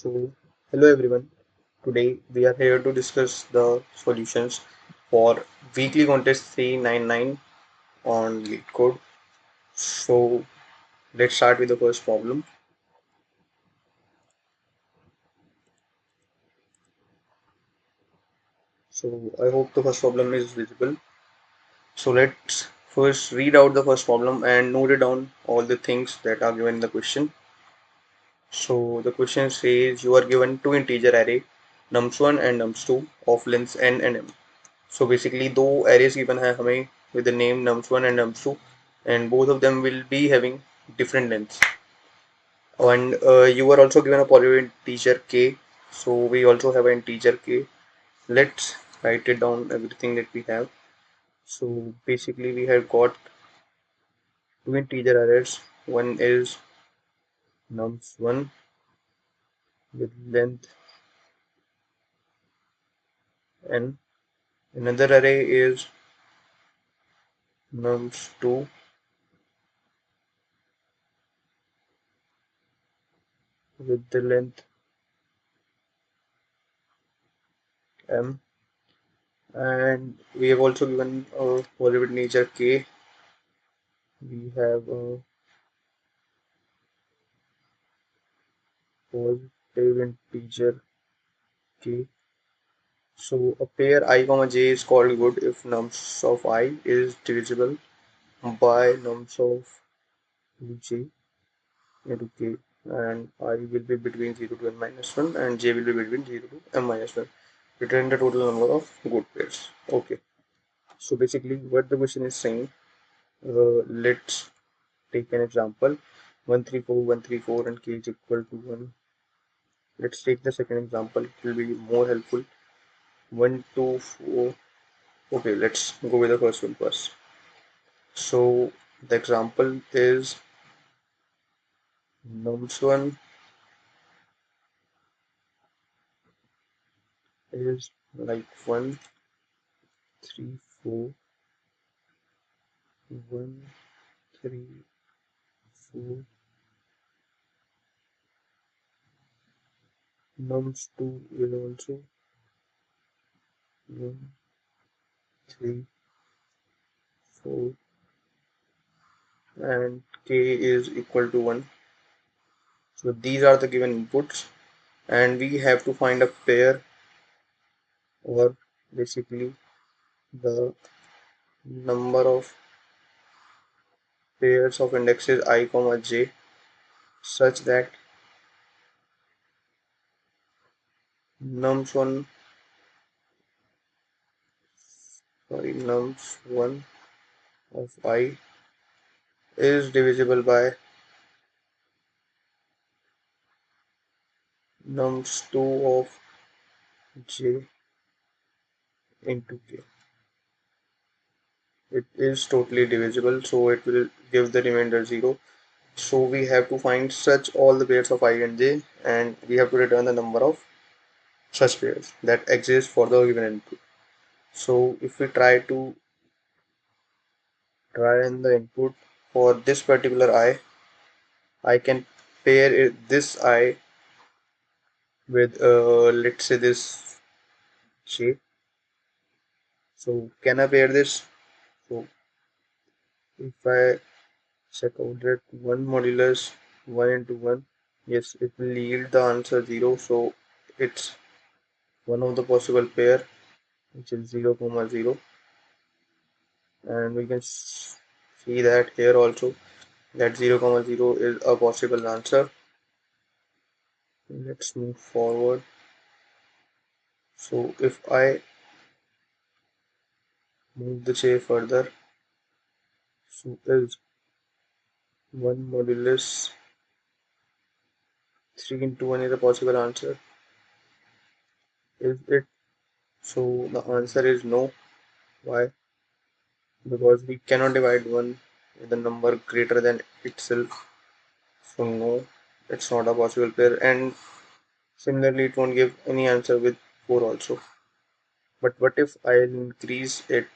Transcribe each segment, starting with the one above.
So, hello everyone. Today we are here to discuss the solutions for weekly contest 399 on LeetCode. So, let's start with the first problem. So, I hope the first problem is visible. So, let's first read out the first problem and note it down all the things that are given in the question. So, the question says you are given two integer array nums1 and nums2 of lengths n and m. So basically दो arrays given है हमें with the name nums1 and nums2 and both of them will be having different lengths. And you are also given a polynomial integer k. So we also have an integer k. Let's write it down everything that we have. So basically we have got two integer arrays. One is nums1 with length n. Another array is nums2 with the length m. And we have also given a polynomial integer k. We have a positive integer k. So a pair I comma j is called good if nums of I is divisible by nums of j into k, and I will be between 0 to n minus 1 and j will be between 0 to m minus 1. Return the total number of good pairs. Okay. So basically what the question is saying, let's take an example. 134 and k is equal to 1. Let's take the second example, it will be more helpful. 124. Okay, let's go with the first one first. So the example is nums1 is like 134, 134. Nums2 is also 134 and k is equal to 1. So these are the given inputs and we have to find a pair, or basically the number of pairs of indexes I comma j such that nums1 nums1 of I is divisible by nums2 of j into k. It is totally divisible, so it will give the remainder 0. So we have to find such all the pairs of I and j, and we have to return the number of such pairs that exist for the given input. So if we try in the input for this particular I can pair this I with let's say this j. So can I pair this? So if I check out that 1 modulus 1 into 1, yes, it will yield the answer 0. So it's one of the possible pair, which is 0 comma 0, and we can see that here also that 0 comma 0 is a possible answer. Let's move forward. So if I move the j further, so is 1 modulus 3 into 1 is a possible answer? Is it? So the answer is no. Why? Because we cannot divide 1 with a number greater than itself. So no, it's not a possible pair, and similarly it won't give any answer with 4 also. But what if I increase it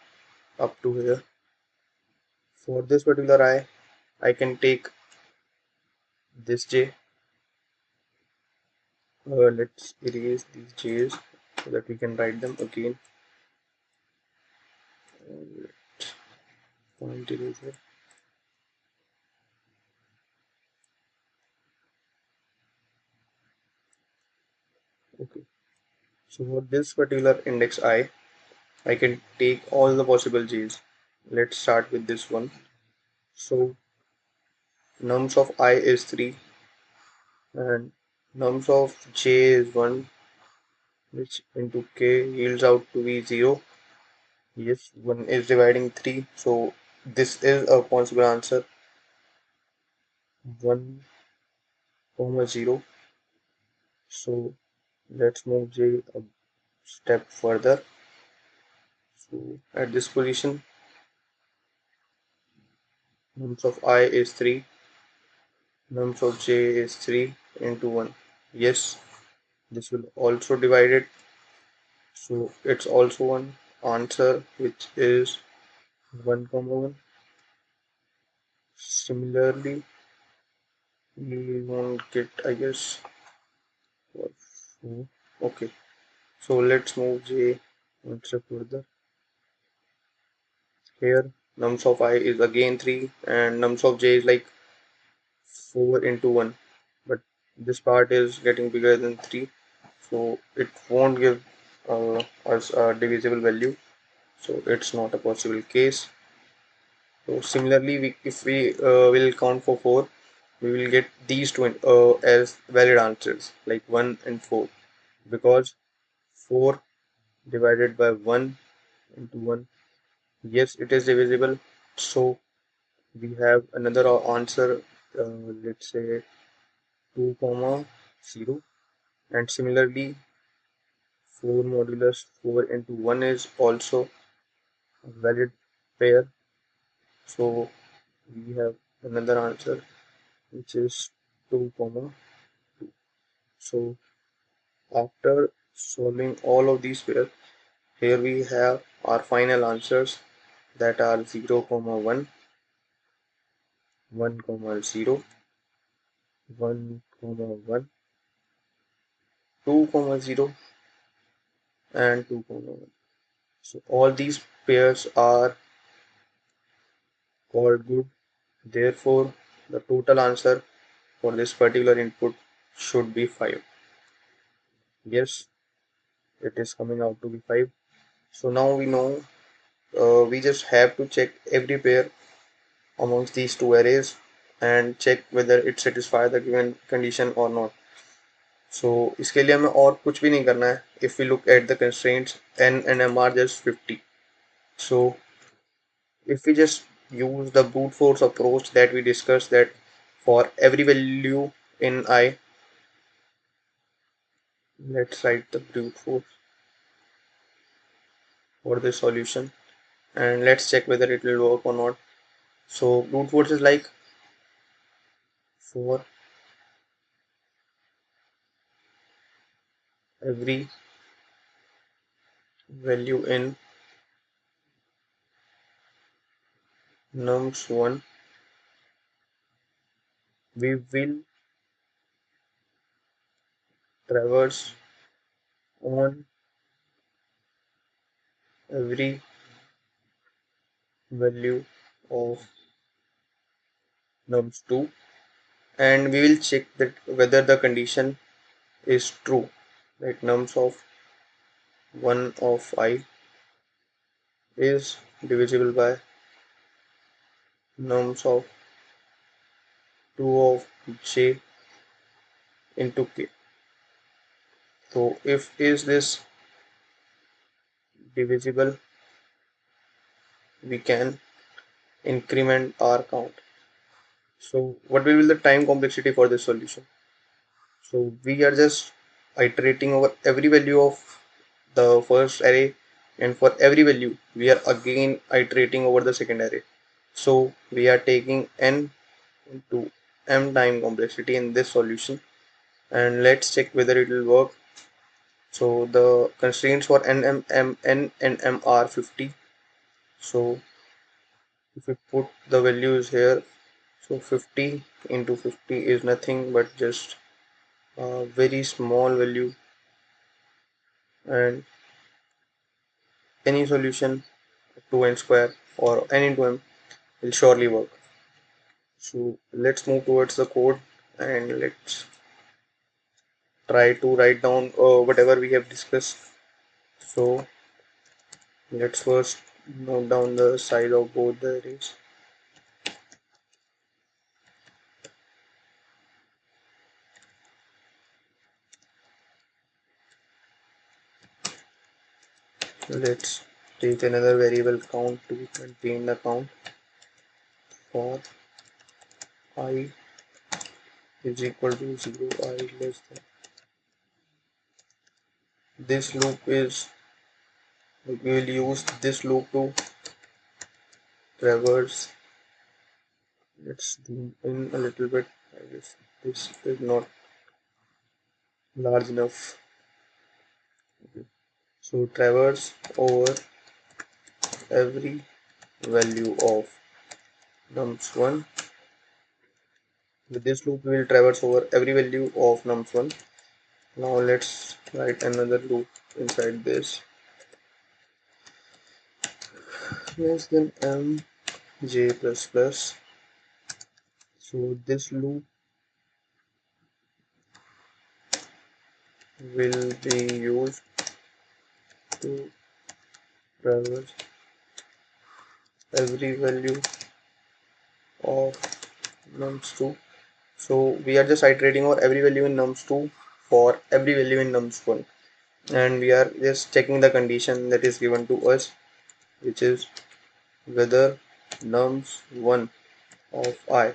up to here? For this particular I can take this j Let's erase these j's so that we can write them again. Uh, Point eraser. Okay. So for this particular index I can take all the possible j's. Let's start with this one. So nums of I is 3 and nums of j is 1, which into k yields out to be 0. Yes, 1 is dividing 3, so this is a possible answer. 1 comma 0. So let's move j a step further. So at this position nums of I is 3, nums of j is 3 into 1. Yes, this will also divide it, so it's also one answer, which is 1 comma 1. Similarly, we won't get, I guess, what, okay. So let's move j one step further. Here nums of I is again 3 and nums of j is like 4 into 1, but this part is getting bigger than 3, so it won't give us a divisible value, so it's not a possible case. So similarly, if we will count for 4, we will get these two as valid answers, like 1 and 4, because 4 divided by 1 into 1, yes, it is divisible. So we have another answer, let's say 2 comma 0, and similarly 4 modulus 4 into 1 is also a valid pair. So we have another answer, which is 2 comma 2. So after solving all of these pairs, here we have our final answers, that are 0 comma 1, 1 comma 0, 1 comma 1, 2 comma 0, and 2 comma 1. So all these pairs are called good. Therefore, the total answer for this particular input should be 5. Yes, it is coming out to be 5. So now we know, we just have to check every pair amongst these two arrays and check whether it satisfies the given condition or not. So इसके लिए हमें और कुछ भी नहीं करना है. If we look at the constraints, n and m are just 50. So if we just use the brute force approach that we discussed, that for every value in I, let's write the brute force for the solution and let's check whether it will work or not. So brute force is like, for every value in nums1, we will traverse on every value of nums2, and we will check that whether the condition is true, that nums of 1 of I is divisible by nums of 2 of j into k. So if is this divisible, we can increment our count. So what will be the time complexity for this solution? So we are just iterating over every value of the first array, and for every value we are again iterating over the second array. So we are taking n into m time complexity in this solution, and let's check whether it will work. So the constraints for n and m are 50. So if we put the values here, so 50 into 50 is nothing but just a very small value, and any solution 2n square or n into m will surely work. So let's move towards the code and let's try to write down whatever we have discussed. So let's first note down the size of both the arrays. Let's take another variable count to maintain the count. For I is equal to 0, I less than. This loop is, we will use this loop to traverse. Let's zoom in a little bit. I guess this is not large enough. Okay. So traverse over every value of nums1. With this loop, we will traverse over every value of nums1. Now let's write another loop inside this. Less than m j plus plus. So this loop will be used to traverse every value of nums2. So we are just iterating over every value in nums2 for every value in nums1, and we are just checking the condition that is given to us, which is whether nums1 of I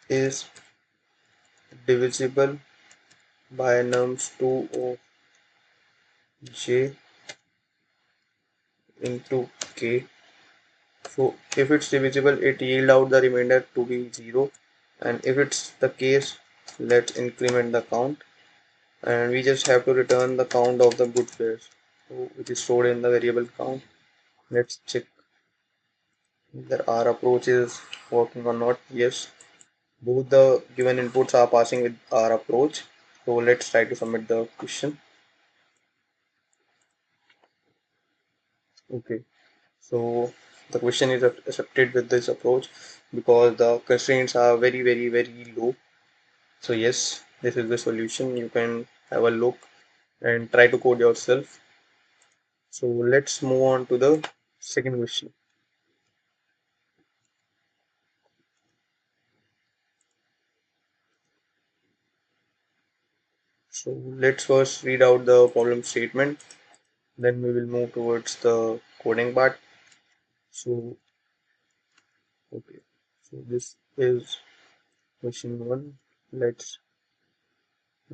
is divisible by nums2 of j into k. So if it's divisible, it yield out the remainder to be 0, and if it's the case, let's increment the count, and we just have to return the count of the good pairs, so which is stored in the variable count. Let's check whether our approach is working or not. Yes, both the given inputs are passing with our approach. So let's try to submit the question. Okay, so the question is accepted with this approach because the constraints are very low. So yes, this is the solution. You can have a look and try to code yourself. So let's move on to the second question. So let's first read out the problem statement, then we will move towards the coding part. So okay, so this is question 1. Let's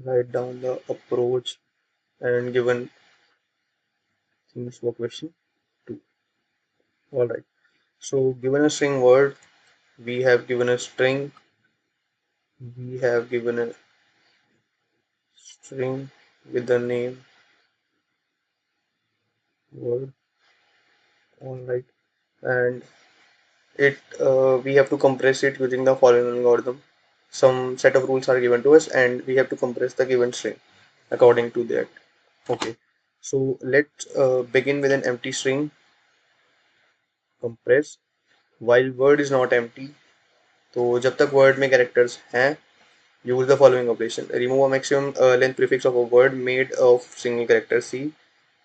write down the approach and given things for question 2. Alright, so given a string word, we have given a string, we have given a string with the name word. Alright, and it we have to compress it using the following algorithm. Some set of rules are given to us and we have to compress the given string according to that. Okay, so let's begin with an empty string, compress, while word is not empty. तो जब तक word में characters हैं, use the following operation: remove a maximum length prefix of a word made of single character C,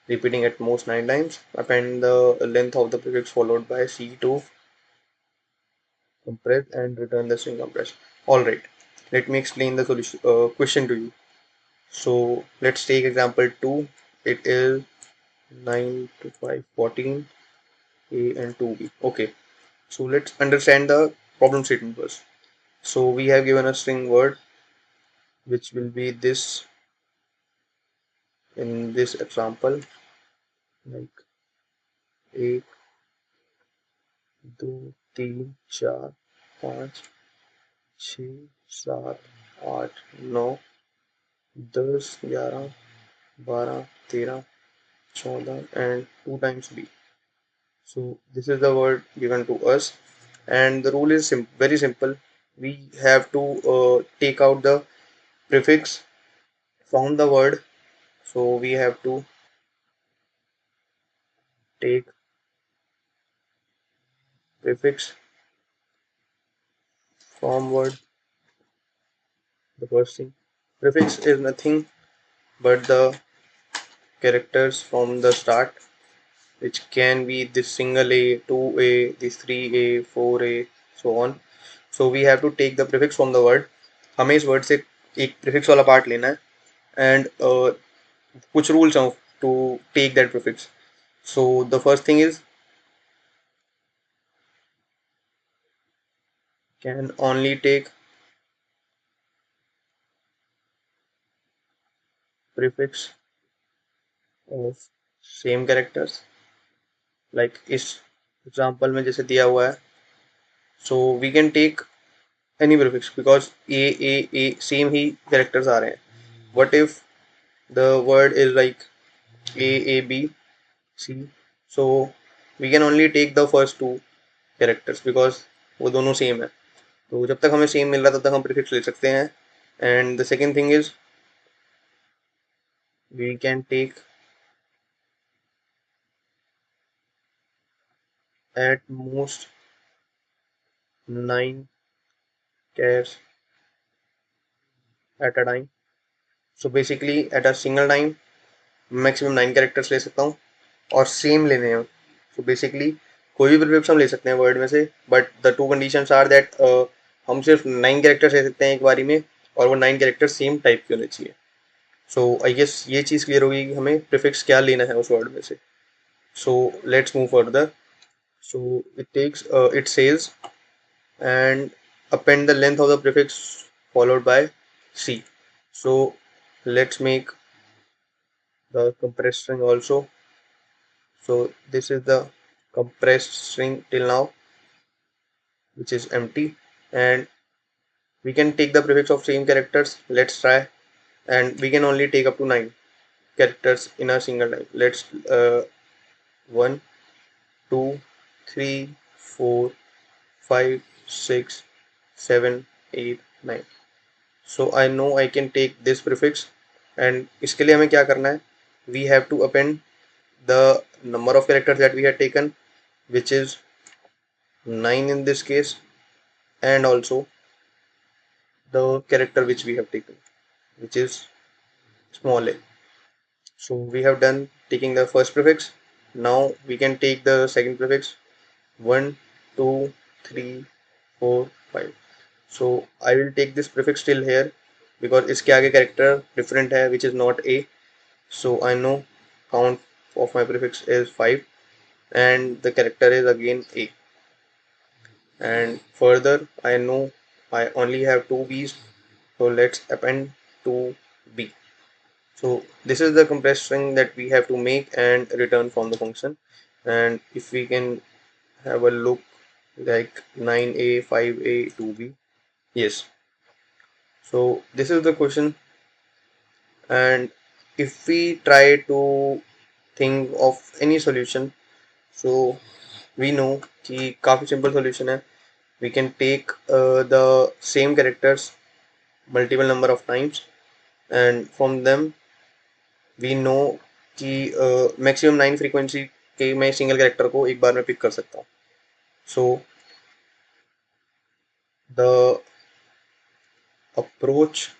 repeating at most 9 times. Append the length of the prefix followed by C to compress and return the string compressed. Alright, let me explain the solution question to you. So let's take example 2. It is 9 to 5, 14, A and 2B. Okay, so let's understand the problem statement first. So we have given a string word which will be this in this example, like 1, 2, 3, 4, 5, 6, 7, 8, 9, 10, 11, 12, 13, 14 and 2 times B. So this is the word given to us, and the rule is very simple. We have to take out the prefix from the word. So we have to take prefix from word. The first thing, prefix is nothing but the characters from the start, which can be this single a, 2a, this 3a, 4a, so on. So we have to take the prefix from the word. हमें इस word से एक prefix वाला part लेना है and कुछ rules हैं to take that prefix. So the first thing is can only take prefix of same characters, like इस example में जैसे दिया हुआ है. So we can take any prefix because a same he characters आ रहे हैं. What if the word is like a b c, so we can only take the first two characters because वो दोनों same है. तो जब तक हमें same मिल रहा तब तक हम प्रीफिक्स ले सकते हैं. And the second thing is we can take at most 9 chairs at a time. So basically at a single time maximum 9 characters ले सकता हूँ और सेम लेने हैं. सो बेसिकली कोई भी प्रीफिक्स हम ले सकते हैं वर्ड में से, but the two conditions are that हम सिर्फ 9 कैरेक्टर्स ले सकते हैं एक बारी में और वो 9 कैरेक्टर सेम टाइप के होने चाहिए. सो आई गेस ये चीज़ क्लियर होगी कि हमें प्रीफिक्स क्या लेना है उस वर्ड में से. So let's move further. So it says and append the length of the prefix followed by C. So let's make the compressed string also. So this is the compressed string till now, which is empty, and we can take the prefix of same characters. Let's try, and we can only take up to 9 characters in a single time. Let's 1 2 3 4 5 6 7 8 9. So I know I can take this prefix, and इसके लिए हमें क्या करना है, we have to append the number of characters that we had taken, which is 9 in this case, and also the character which we have taken, which is small a. So we have done taking the first prefix. Now we can take the second prefix, 1 2 3 4 5. So I will take this prefix till here because इसके आगे character different है, which is not a. So I know count of my prefix is 5 and the character is again a. And further I know I only have two b's, so let's append to b. So this is the compressed string that we have to make and return from the function. And if we can have a look, like 9a 5a 2b, yes. So this is the question, and if we try to think of any solution, so we know कि काफ़ी simple solution है. We can take the same characters multiple number of times, and from them we know कि maximum 9 frequency के मैं single character को एक बार में pick कर सकता हूँ. So the approach,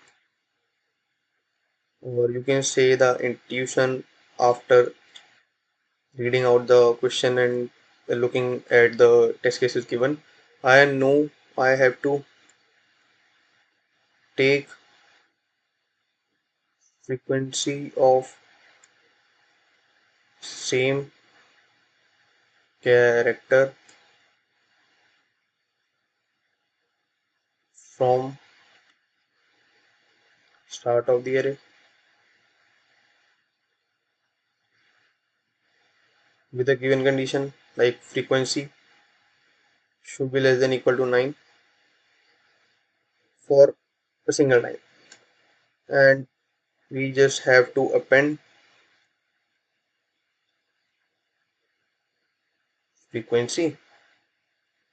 or you can say the intuition, after reading out the question and looking at the test cases given, I know I have to take frequency of same character from start of the array with a given condition, like frequency should be less than equal to 9 for a single time, and we just have to append frequency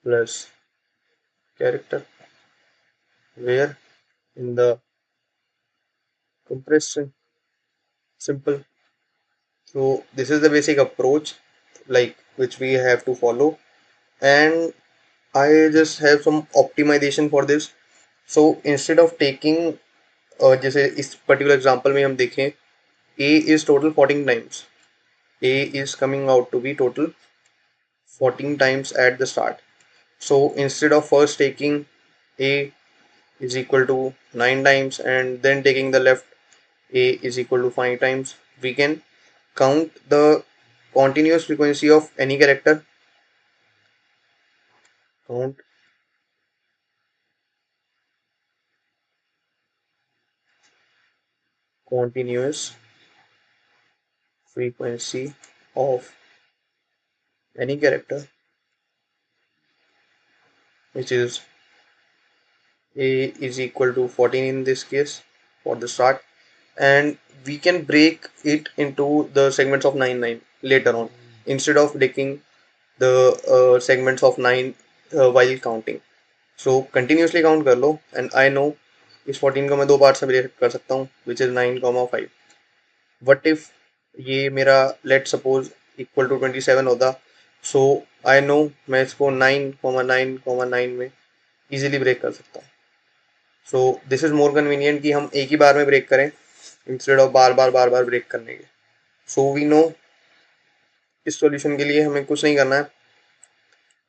plus character, where in the compressed string. Simple. So this is the basic approach like which we have to follow, and I just have some optimization for this. So instead of taking जैसे इस particular example में हम देखें a is total 14 times. A is coming out to be total 14 times at the start. So instead of first taking a is equal to 9 times and then taking the left a is equal to 5 times, we can count the continuous frequency of any character. Count continuous frequency of any character, which is a is equal to 14 in this case for the start, and we can break it into the segments of 9 9 later on instead of taking the segments of 9 while counting. So continuously count कर लो, and I know इस 14 को मैं दो parts में break कर सकता हूँ, which is 9, 5. What if ये मेरा लेट सपोज इक्वल टू 27 होता, सो आई नो मैं इसको 9, 9, 9 में इजीली ब्रेक कर सकता हूँ. So this is more convenient कि हम एक ही बार में ब्रेक करें इंस्टेड ऑफ बार बार ब्रेक करने के. सो वी नो इस सॉल्यूशन के लिए हमें कुछ नहीं करना है,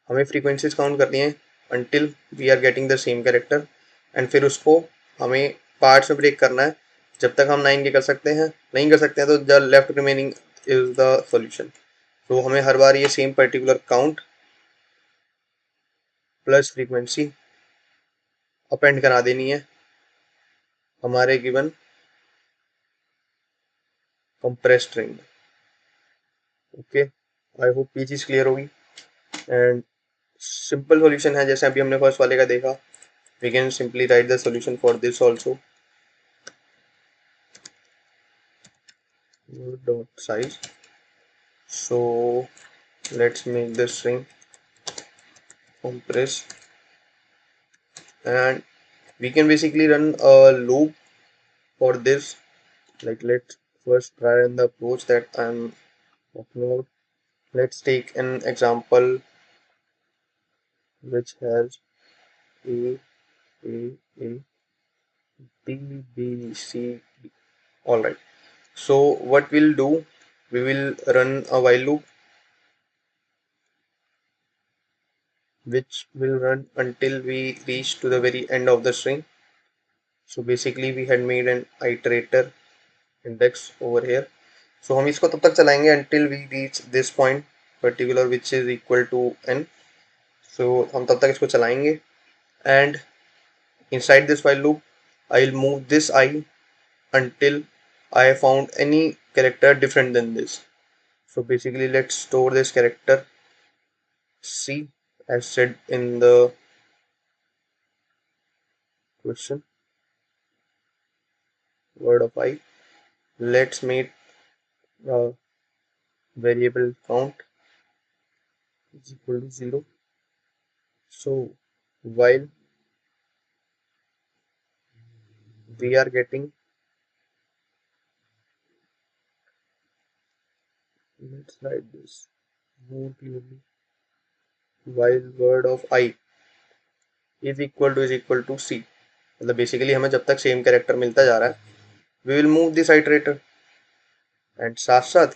हमें फ्रीक्वेंसीज काउंट करनी है until we are getting the same character, and फिर उसको हमें पार्ट्स में ब्रेक करना है जब तक हम 9 के कर सकते हैं. नहीं कर सकते हैं तो the left remaining is the solution. तो हमें हर बार ये same particular count plus frequency append करा देनी है हमारे given compress string. Okay, I hope ये चीज़ क्लियर होगी. एंड सिंपल सॉल्यूशन है जैसे अभी हमने फर्स्ट वाले का देखा. We can simply write the solution for this also. dot size. So let's make the string compress, and we can basically run a loop for this. Like let's first try run the approach that I'm talking about. Let's take an example which has a a a b b c d. All right. So what we'll do, we will run a while loop which will run until we reach to the very end of the string. So basically we had made an iterator index over here. So हम इसको तब तक चलाएंगे until we reach this point particular which is equal to n. So हम तब तक इसको चलाएंगे, and inside this while loop I'll move this I until I found any character different than this. So basically let's store this character C as said in the question, word of I. Let's make a variable count is equal to 0. So while we are getting, let's write this more clearly, while word of I is equal to C. मतलब basically हमें जब तक same character मिलता जा रहा है we will move this iterator, and साथ साथ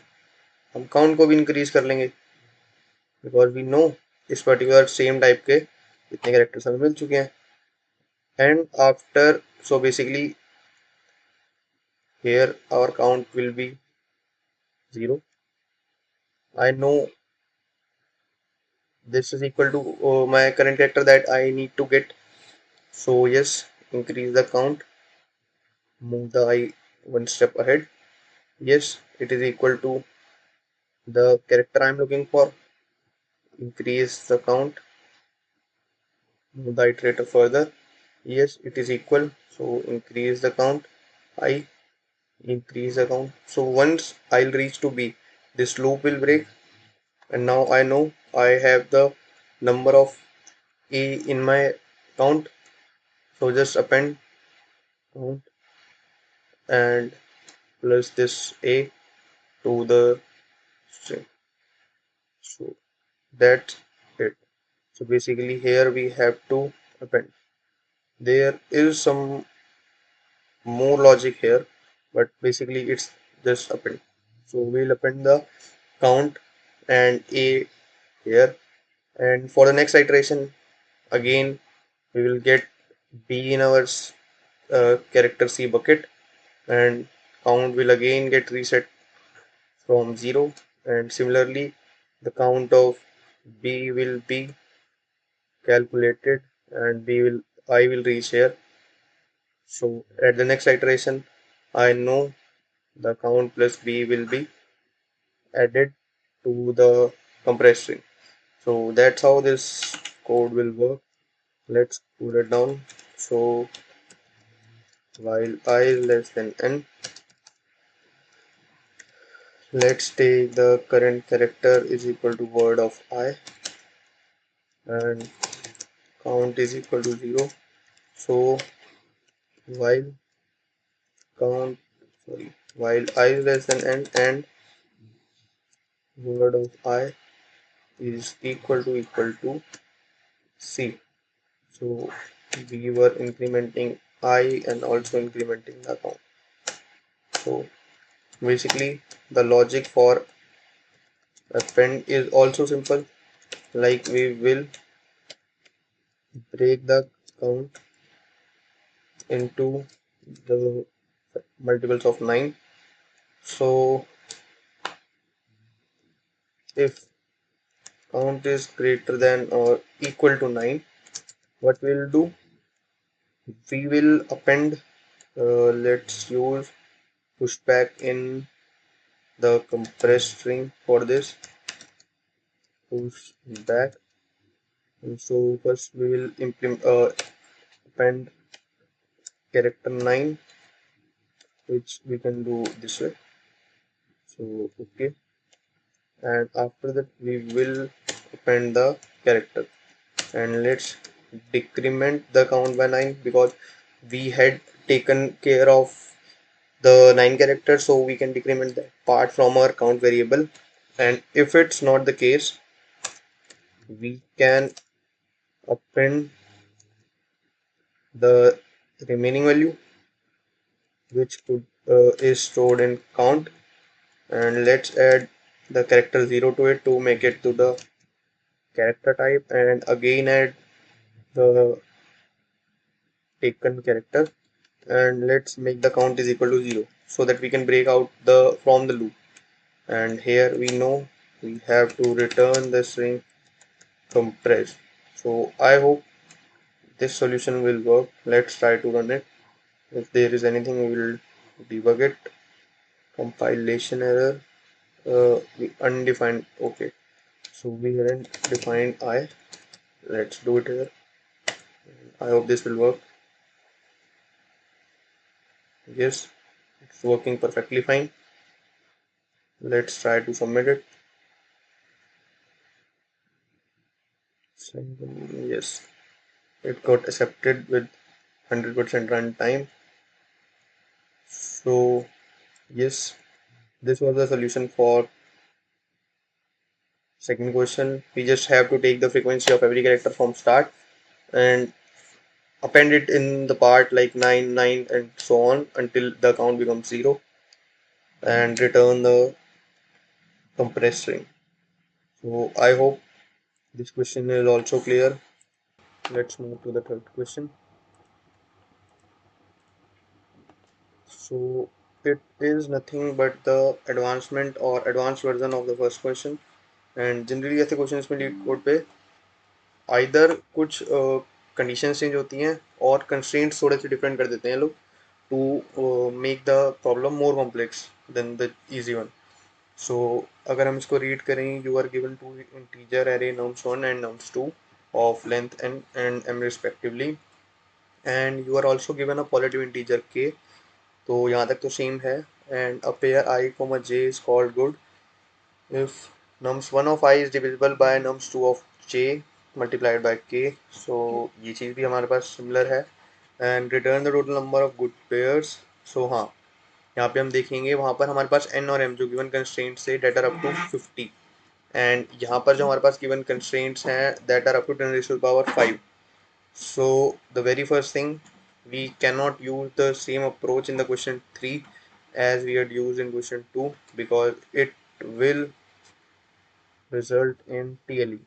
हम काउंट को भी इंक्रीज कर लेंगे बिकॉज वी नो इस पर्टिकुलर सेम टाइप के इतने कैरेक्टर्स हमें मिल चुके हैं. And after, so basically here our count will be 0. I know this is equal to my current character that I need to get. So yes, increase the count, move the I one step ahead. Yes, it is equal to the character I'm looking for. Increase the count, move the iterator further. Yes, it is equal. So increase the count, I increase the count. So once I'll reach to B, this loop will break, and now I know I have the number of A in my count. So just append count and plus this a to the string. So that's it. So basically here we have to append. There is some more logic here, but basically it's just append. So we'll append the count and a here, and for the next iteration again we will get b in our character c bucket, and count will again get reset from 0, and similarly the count of b will be calculated and b will I will reach here. So at the next iteration I know the count plus b will be added to the compressed string. So that's how this code will work. Let's put it down. So while I is less than n, let's take the current character is equal to word of I, and count is equal to 0. So while count while I is less than n and word of I is equal to c. So we were incrementing I and also incrementing the count. So basically the logic for append is also simple, like we will break the count into the multiples of 9. So if count is greater than or equal to 9, what we'll do, we will append, let's use pushback in the compressed string for this, push back. And so first we will implement append character 9, which we can do this way. So okay, and after that we will append the character, and let's decrement the count by 9 because we had taken care of the 9 characters, so we can decrement that part from our count variable. And if it's not the case, we can append the remaining value which is stored in count, and let's add the character 0 to it to make it to the character type, and again add the taken character, and let's make the count is equal to 0 so that we can break out the from the loop. And here we know we have to return the string compressed. So I hope this solution will work. Let's try to run it. If there is anything, we will debug it. Compilation error, we undefined. Okay, so we haven't defined I. Let's do it here. I hope this will work. Yes, it's working perfectly fine. Let's try to submit it. Yes, it got accepted with 100% runtime. So yes, this was the solution for second question. We just have to take the frequency of every character from start and append it in the part like 9, 9 and so on until the count becomes 0, and return the compressed string. So I hope this question is also clear. Let's move to the third question. So it is nothing but the advancement or advanced version of the first question. And generally ऐसे question में leet code पे either कुछ conditions change होती हैं और constraints थोड़े से different कर देते हैं लोग to make the problem more complex than the easy one. So अगर हम इसको रीड करें, you are given two integer array nums 1 and nums 2 of length n and m respectively, and you are also given a positive integer k. तो यहाँ तक तो same है. and a pair I comma j is called good if nums 1 of I is divisible by nums 2 of j multiplied by k. so ये चीज़ भी हमारे पास similar है. and return the total number of good pairs. so हाँ, यहाँ पे हम देखेंगे वहाँ पर हमारे पास n और m जो गिवन कंस्ट्रेंट से that are up to 50, and यहाँ पर जो हमारे पास गिवन कंस्ट्रेंट्स हैं that are up to 10⁵ so the very first thing, we cannot use the same approach in the question 3 as we had used in question 2 because it will result in TLE.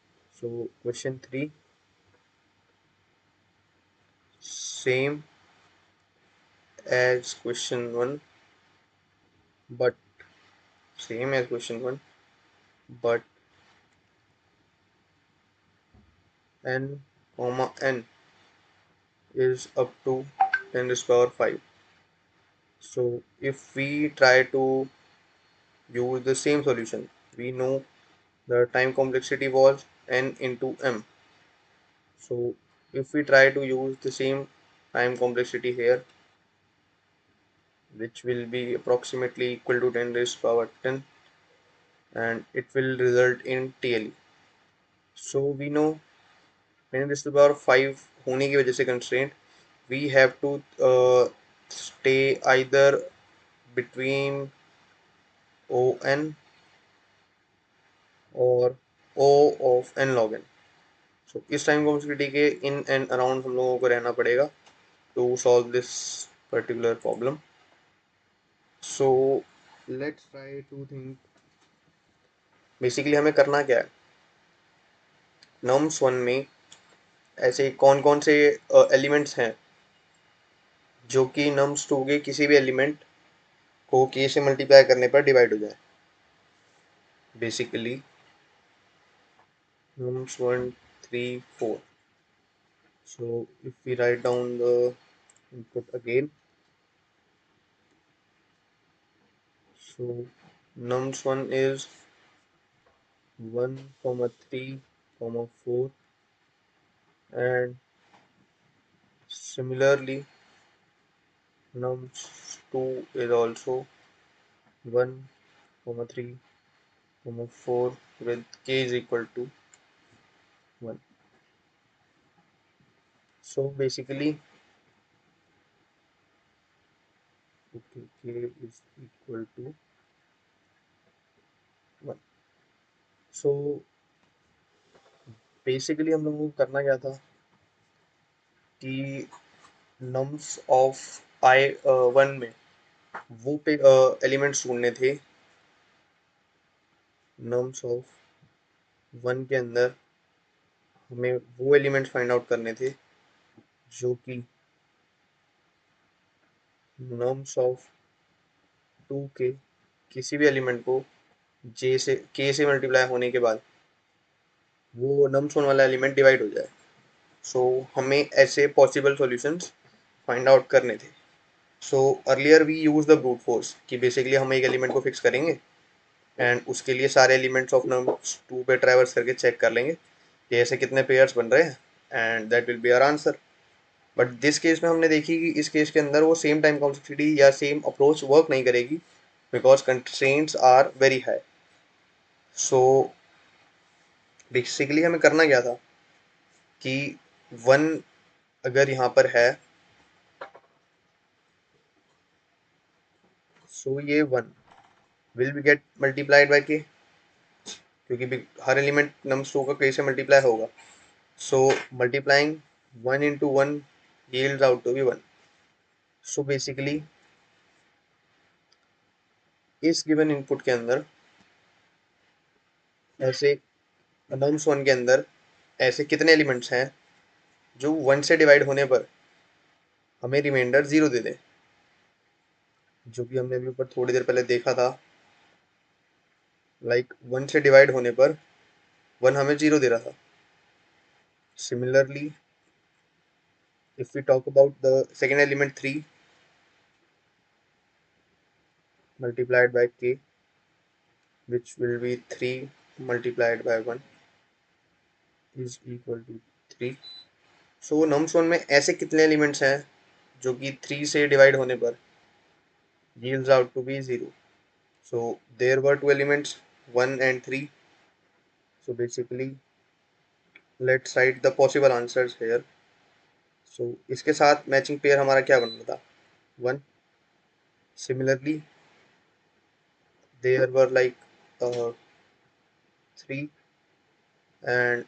So question 3 same as question 1 but same as question 1 but n comma n is up to 10⁵. So if we try to use the same solution, we know the time complexity was n into m. So if we try to use the same time complexity here, which will be approximately equal to 10 raised power 10, and it will result in TLE. So we know 10 raised to the power 5 होने की वजह से constraint, we have to stay either between on और o of n log n. So इस time complexity के in and around हम लोगों को रहना पड़ेगा to solve this particular problem. So let's try to think. Basically हमें करना क्या है, नम्स वन में ऐसे कौन कौन से एलिमेंट्स हैं जो कि नम्स टू के किसी भी एलिमेंट को के से मल्टीप्लाई करने पर डिवाइड हो जाए. Basically nums 1 3 4. So if we write down the input again, so nums 1 is 1 comma 3 comma 4, and similarly nums 2 is also 1 comma 3 comma 4 with k is equal to 1. So basically, okay, k is equal to 1. So basically हम लोगों को करना क्या था कि nums of I one में वो पे एलिमेंट्स ढूंढने थे. nums ऑफ वन के अंदर हमें वो एलिमेंट्स फाइंड आउट करने थे जो कि nums ऑफ टू के किसी भी एलिमेंट को जे से के से मल्टीप्लाई होने के बाद वो nums वन वाला एलिमेंट डिवाइड हो जाए. सो हमें ऐसे पॉसिबल सॉल्यूशंस फाइंड आउट करने थे. So earlier we use the brute force कि बेसिकली हम एक एलिमेंट को फिक्स करेंगे एंड उसके लिए सारे एलिमेंट्स ऑफ नंबर्स टू पे ट्रैवर्स करके चेक कर लेंगे कि ऐसे कितने पेयर्स बन रहे हैं, and that will be our answer. But this case में हमने देखी कि इस केस के अंदर वो सेम टाइम कॉम्प्लेक्सिटी या सेम अप्रोच वर्क नहीं करेगी because constraints are very high. So basically हमें करना क्या था कि वन अगर यहाँ पर है, सो ये one will be get multiplied by k क्योंकि हर एलिमेंट नम्स टू का के से मल्टीप्लाई होगा. So multiplying one into one yields out to be 1. So basically इस गिवन इनपुट के अंदर ऐसे nums वन के अंदर ऐसे कितने एलिमेंट्स हैं जो वन से डिवाइड होने पर हमें रिमाइंडर 0 दे दे, जो कि हमने अभी ऊपर थोड़ी देर पहले देखा था. लाइक वन से डिवाइड होने पर वन हमें 0 दे रहा था. Similarly if we talk about the second element 3 multiplied by k, which will be 3 multiplied by 1 is equal to 3. So nums one में ऐसे कितने एलिमेंट्स हैं जो कि 3 से डिवाइड होने पर yields out to be 0. So there were two elements 1 and 3. So basically let's write the possible answers here. So इसके साथ मैचिंग पेयर हमारा क्या बन रहा था 1, Similarly, there were like 3 and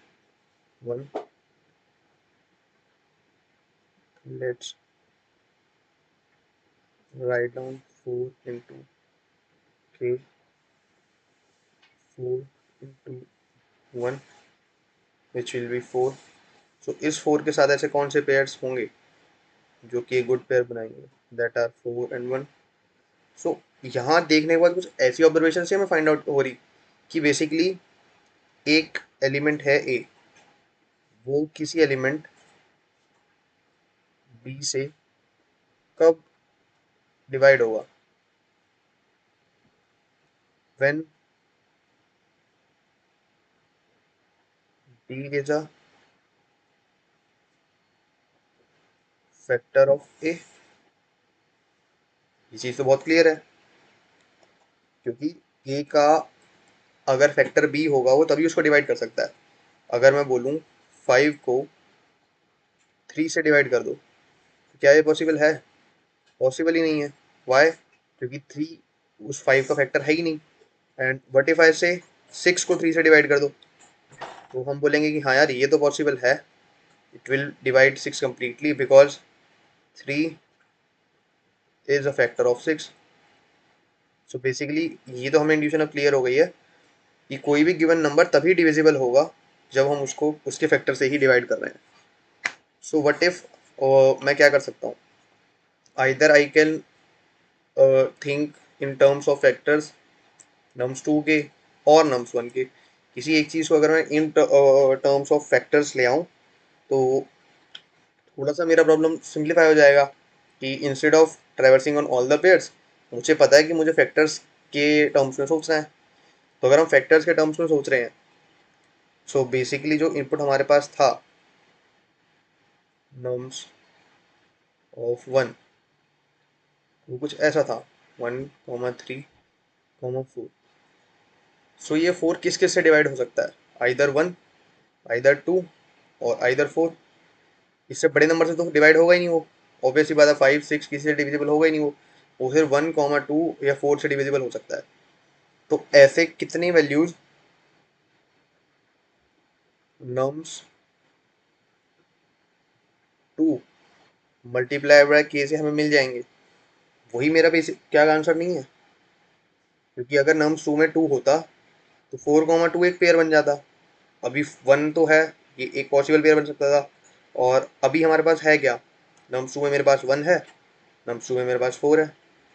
1. Let's write down 4 into k, 4 into 1, which will be 4. So इस 4 के साथ ऐसे कौन से पेयर्स होंगे जो कि एक गुड पेयर बनाएंगे, दैट आर 4 and 1. सो यहाँ देखने के बाद कुछ ऐसी ऑब्जर्वेशन से हमें फाइंड आउट हो रही कि बेसिकली एक एलिमेंट है ए, वो किसी एलिमेंट बी से कब डिवाइड होगा, when B is a factor of A. ये चीज़ तो बहुत क्लियर है, क्योंकि ए का अगर फैक्टर बी होगा वो तभी उसको डिवाइड कर सकता है. अगर मैं बोलूँ 5 को 3 से डिवाइड कर दो, तो क्या ये पॉसिबल है? पॉसिबल ही नहीं है. वाई? क्योंकि 3 उस 5 का फैक्टर है ही नहीं. एंड वट इफ आई से 6 को 3 से डिवाइड कर दो, तो हम बोलेंगे कि हाँ यार ये तो पॉसिबल है. It will divide 6 completely because 3 is a factor of 6. So basically ये तो हमें इंट्यूशन अब क्लियर हो गई है कि कोई भी गिवन नंबर तभी डिविजिबल होगा जब हम उसको उसके फैक्टर से ही डिवाइड कर रहे हैं. सो व्हाट इफ मैं क्या कर सकता हूँ, either I can think in terms of factors nums 2 के और नम्स 1 के. किसी एक चीज़ को अगर मैं इन टर्म्स ऑफ फैक्टर्स ले आऊँ, तो थोड़ा सा मेरा प्रॉब्लम सिंप्लीफाई हो जाएगा कि instead of traversing on all the pairs, मुझे पता है कि मुझे फैक्टर्स के टर्म्स में सोचना है. तो अगर हम फैक्टर्स के टर्म्स में सोच रहे हैं, सो बेसिकली जो इनपुट हमारे पास था नम्स ऑफ 1, वो कुछ ऐसा था 1, 3, 4. सो ये 4 किस किस से डिवाइड हो सकता है? आइदर 1, आइदर 2 और आइदर 4. इससे बड़े नंबर से तो डिवाइड होगा ही नहीं वो. ऑब्वियसली बात है 5, 6 किसी से डिविजिबल होगा ही नहीं वो सिर्फ 1, 2 या 4 से डिविजिबल हो सकता है. तो ऐसे कितनी वैल्यूज नम्स 2 मल्टीप्लाई बाय के से हमें मिल जाएंगे? वही मेरा बेसिक क्या आंसर नहीं है, क्योंकि अगर नम्स 2 में 2 होता तो 4, 2 एक पेयर बन जाता. अभी 1 तो है, ये एक पॉसिबल पेयर बन सकता था. और अभी हमारे पास है क्या? नम्स 2 में मेरे पास 1 है, नम्स 2 में मेरे पास 4 है.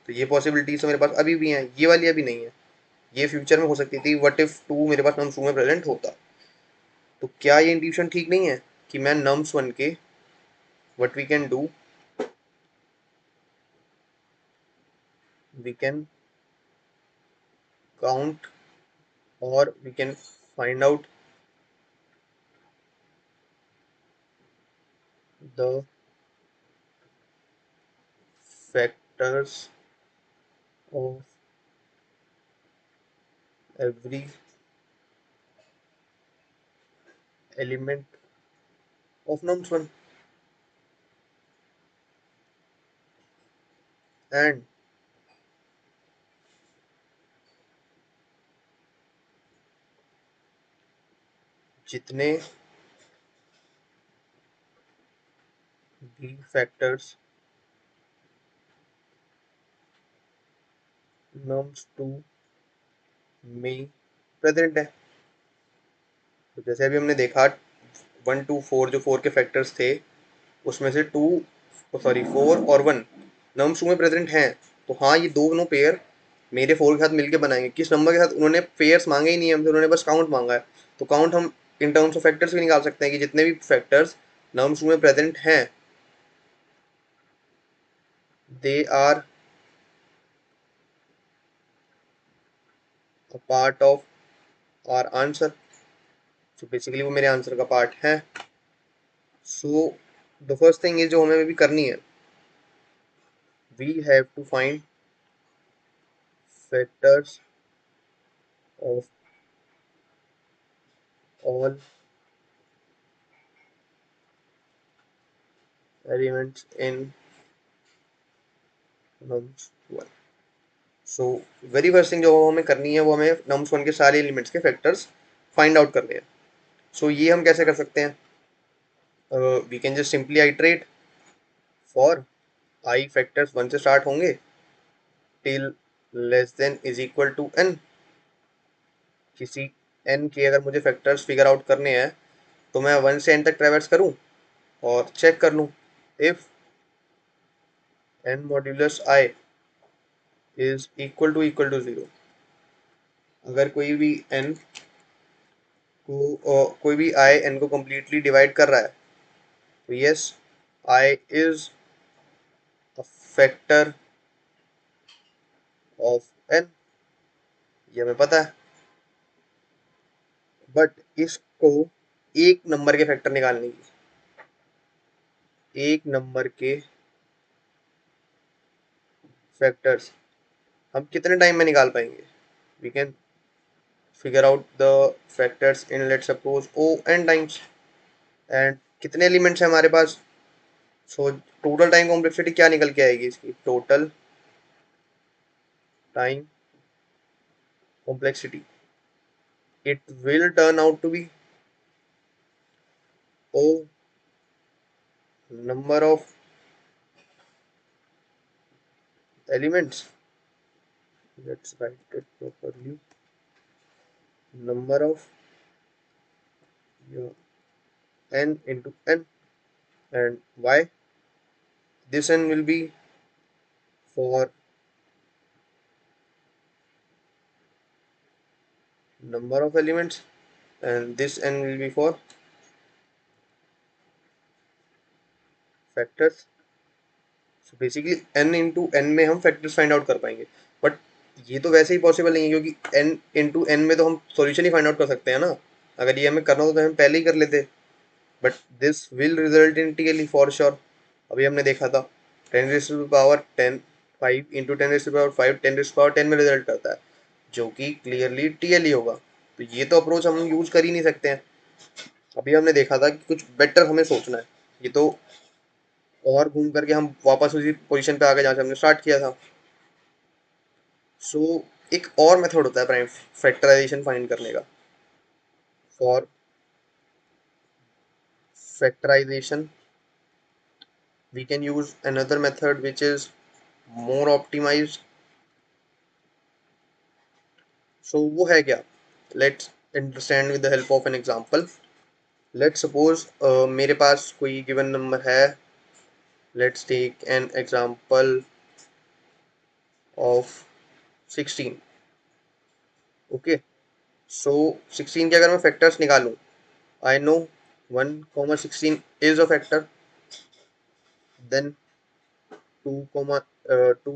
तो ये पॉसिबिलिटीज तो मेरे पास अभी भी हैं, ये वाली अभी नहीं है. ये फ्यूचर में हो सकती थी, व्हाट इफ 2 मेरे पास नम्स 2 में प्रेजेंट होता. तो क्या ये इंट्यूशन ठीक नहीं है कि मैं नम्स 1 के what we can do, we can count और we can find out the factors of every element of nums 1. And जितने भी फैक्टर्स nums 2 में प्रेजेंट है, तो जैसे अभी हमने देखा 1, 2, 4 जो 4 के फैक्टर्स थे, उसमें से 2 सॉरी 4 और 1 नम्स 2 में प्रेजेंट हैं. तो हाँ ये दोनों पेयर मेरे 4 के साथ मिलके बनाएंगे. किस नंबर के साथ? उन्होंने पेयर्स मांगे ही नहीं हमसे, उन्होंने बस काउंट मांगा है. तो काउंट हम इन टर्म्स ऑफ फैक्टर्स भी निकाल सकते हैं कि जितने भी फैक्टर्स नम्स 2 में प्रेजेंट हैं, they are a part of our answer. So basically वो मेरे आंसर का पार्ट है. So the first thing is जो हमें भी करनी है, we have to find factors of all elements in nums 1. So very first thing जो हमें करनी है वो हमें nums 1 के सारे एलिमेंट्स के फैक्टर्स फाइंड आउट करने हैं. सो ये हम कैसे कर सकते हैं? We can just simply iterate for I factors 1 से स्टार्ट होंगे till less than is equal to n. किसी n के अगर मुझे फैक्टर्स फिगर आउट करने हैं तो मैं 1 से n तक ट्रेवर्स करूं और चेक कर लूं if n modulus i is equal to 0. अगर कोई भी n को कोई भी i n को completely डिवाइड कर रहा है तो yes i is a factor of n. ये हमें पता है. बट इसको एक नंबर के फैक्टर निकालने की, एक नंबर के फैक्टर्स हम कितने टाइम में निकाल पाएंगे? We can figure out the factors in let's suppose o n times. And कितने एलिमेंट्स हैं हमारे पास? सो टोटल टाइम कॉम्प्लेक्सिटी क्या निकल के आएगी इसकी? Total time complexity it will turn out to be O number of elements. Let's write it properly. Number of n into n. And why? This n will be for number of elements and this n will be for factors. So basically n into n में हम factors find out कर पाएंगे. But ये तो वैसे ही possible नहीं है क्योंकि n into n में तो हम सॉल्यूशन ही फाइंड आउट कर सकते हैं ना. अगर ये हमें करना होता तो हम पहले ही कर लेते. But this will result in TLE for sure. अभी हमने देखा था 10 5 इंटू 10 पावर 10 में रिजल्ट करता है जो कि क्लियरली टीएलई होगा. तो ये तो अप्रोच हम यूज कर ही नहीं सकते हैं. अभी हमने देखा था कि कुछ बेटर हमें सोचना है. ये तो और घूम करके हम वापस उसी पोजीशन पे आ गए जहाँ से हमने स्टार्ट किया था. सो एक और मेथड होता है प्राइम फैक्टराइजेशन फाइंड करने का. For factorisation we can use another method which is more optimized. So वो है क्या? Let's understand with the help of an example. Let's suppose मेरे पास कोई given number है. Let's take an example of 16. Okay. So 16 के अगर मैं factors निकालूं, I know 1, 16 is a factor. Then 2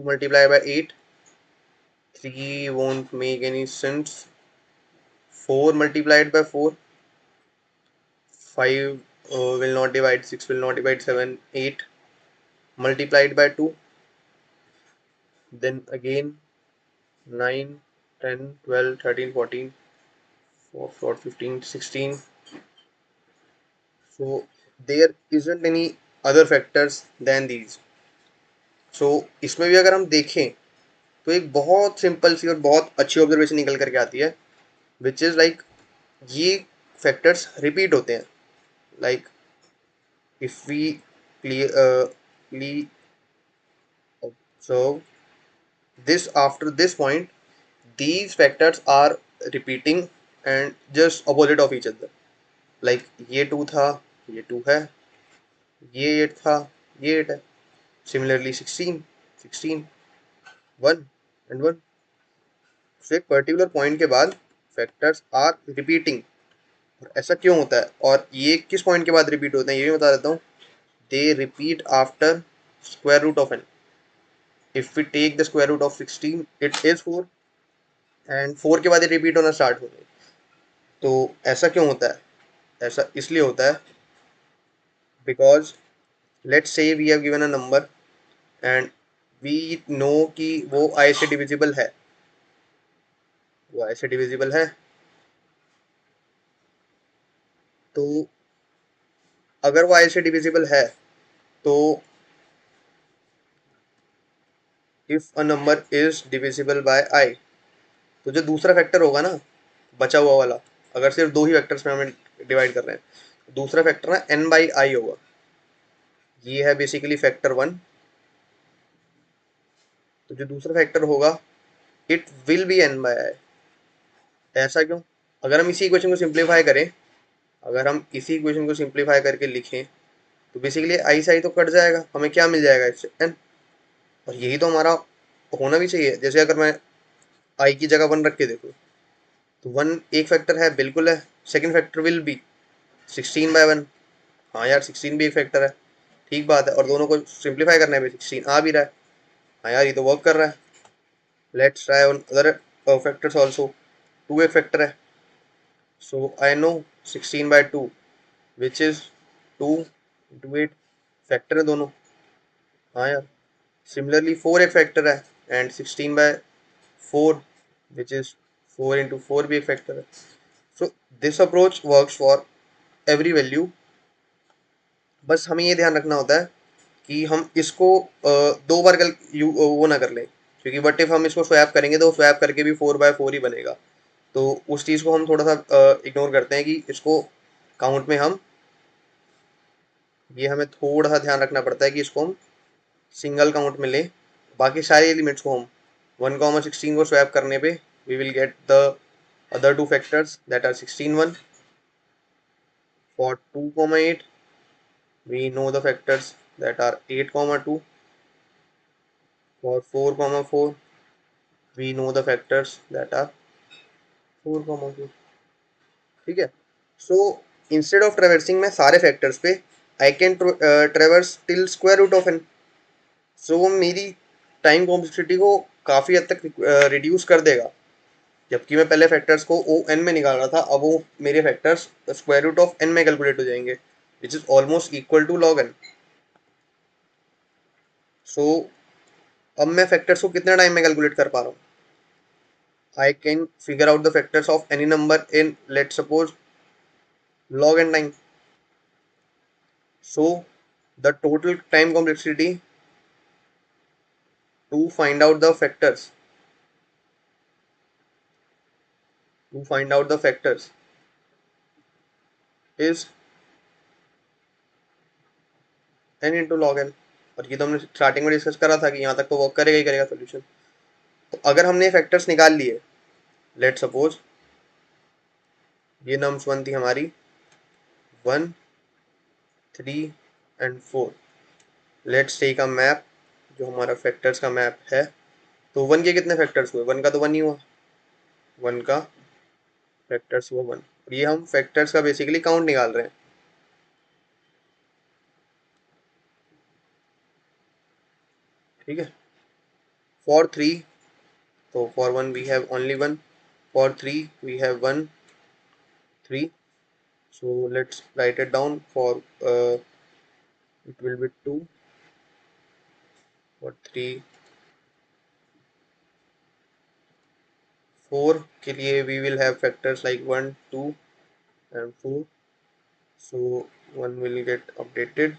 multiplied by 8, 3 won't make any sense. 4 multiplied by 4, 5 will not divide, 6 will not divide, 7, 8 multiplied by 2, then again 9, 10, 12, 13, 14, 15, 16. So there isn't any other factors than these. So इसमें भी अगर हम देखें तो एक बहुत simple सी और बहुत अच्छी ऑब्जर्वेशन निकल करके आती है विच इज़ लाइक ये फैक्टर्स रिपीट होते हैं. Like if we clearly observe this after this point these factors are repeating and just opposite of each other. like ये 2 था, ये 2 है, ये 8 था, ये 8 है. similarly 16, 16, 1 and 1. so एक पर्टिकुलर पॉइंट के बाद फैक्टर्स आर रिपीटिंग. और ऐसा क्यों होता है और ये किस पॉइंट के बाद रिपीट होते हैं ये भी बता देता हूँ. They repeat after square root of n. If we take the square root of 16 it is 4 and 4 के बाद ये रिपीट होना स्टार्ट हो गए. तो ऐसा क्यों होता है? ऐसा इसलिए होता है because let's say we have given a number and we know कि वो i से divisible है. वो i से divisible है तो अगर वो i से divisible है तो if a number is divisible by i, तो जो दूसरा फैक्टर होगा ना, बचा हुआ वाला, अगर सिर्फ दो ही फैक्टर्स में हमें डिवाइड कर रहे हैं, दूसरा फैक्टर ना एन बाई आई होगा। ये है बेसिकली फैक्टर वन। तो जो दूसरा फैक्टर होगा, it will be N by I. ऐसा क्यों? अगर हम इसी इक्वेशन को सिंप्लीफाई करें, अगर हम इसी इक्वेशन को सिंप्लीफाई करके लिखें, तो बेसिकली आई से आई तो कट जाएगा, हमें क्या मिल जाएगा इससे? एन। और यही तो हमारा होना भी चाहिए। जैसे अगर मैं आई की जगह वन रख के देखूँ, तो वन एक फैक्टर है, बिल्कुल है। Second factor will be 16/1। हाँ यार, 16 भी एक फैक्टर है, ठीक बात है। और दोनों को सिंप्लीफाई करने पे 16 आ भी रहा है। हाँ यार, ये तो वर्क कर रहा है। Let's try on other factors also. Two एक फैक्टर है, so I know 16/2 which is 2 into 8। Factor है दोनों। हाँ यार। सिमिलरली फोर एक फैक्टर है, एंड 16/4 विच इज 4 इंटू 4 भी एक फैक्टर है। So this approach works for every value. बस हमें ये ध्यान रखना होता है कि हम इसको दो बार वो ना कर लें, क्योंकि बट इफ हम इसको स्वैप करेंगे तो स्वैप करके भी 4/4 ही बनेगा। तो उस चीज़ को हम थोड़ा सा इग्नोर करते हैं कि इसको काउंट में हम, ये हमें थोड़ा सा ध्यान रखना पड़ता है कि इसको हम सिंगल काउंट में लें। बाकी सारे एलिमेंट्स को हम 1,16 को स्वैप करने पे we will get the other two factors that are 16/1। For 2,8 we know the factors that are 8,2. For 4,4 we know the factors that are 4,2। ठीक है। सो इंस्टेड ऑफ ट्रेवर्सिंग में सारे फैक्टर्स पे, I can traverse till square root of N. So वो मेरी time complexity को काफ़ी हद तक रिड्यूस कर देगा। जबकि मैं पहले फैक्टर्स को ओ एन में निकाल रहा था, अब वो मेरे factors square root of N में कैलकुलेट हो जाएंगे, which is almost equal to log N. So अब मैं फैक्टर्स को कितने टाइम में कैलकुलेट कर पा रहा हूँ? I can figure out the factors of any number in, let's suppose, log n time. So the total time complexity to find out the factors, to find out the factors is n into log n। और ये तो हमने starting में discuss करा था कि यहाँ तक तो वर्क करेगा ही करेगा सोल्यूशन। तो अगर हमने फैक्टर्स निकाल लिए, लेट सपोज ये नम्स वन थी हमारी, 1, 3 and 4। Let's take a map, जो हमारा फैक्टर्स का मैप है। तो वन के कितने फैक्टर्स हुए? वन का तो वन ही हुआ, वन का फैक्टर्स हुआ वन। ये हम फैक्टर्स का बेसिकली काउंट निकाल रहे हैं। ठीक है। फॉर थ्री, तो for one we have only one, for three we have one, three. So let's write it down. For it will be two, for three, four के लिए we will have factors like one, two and four. So one will get updated,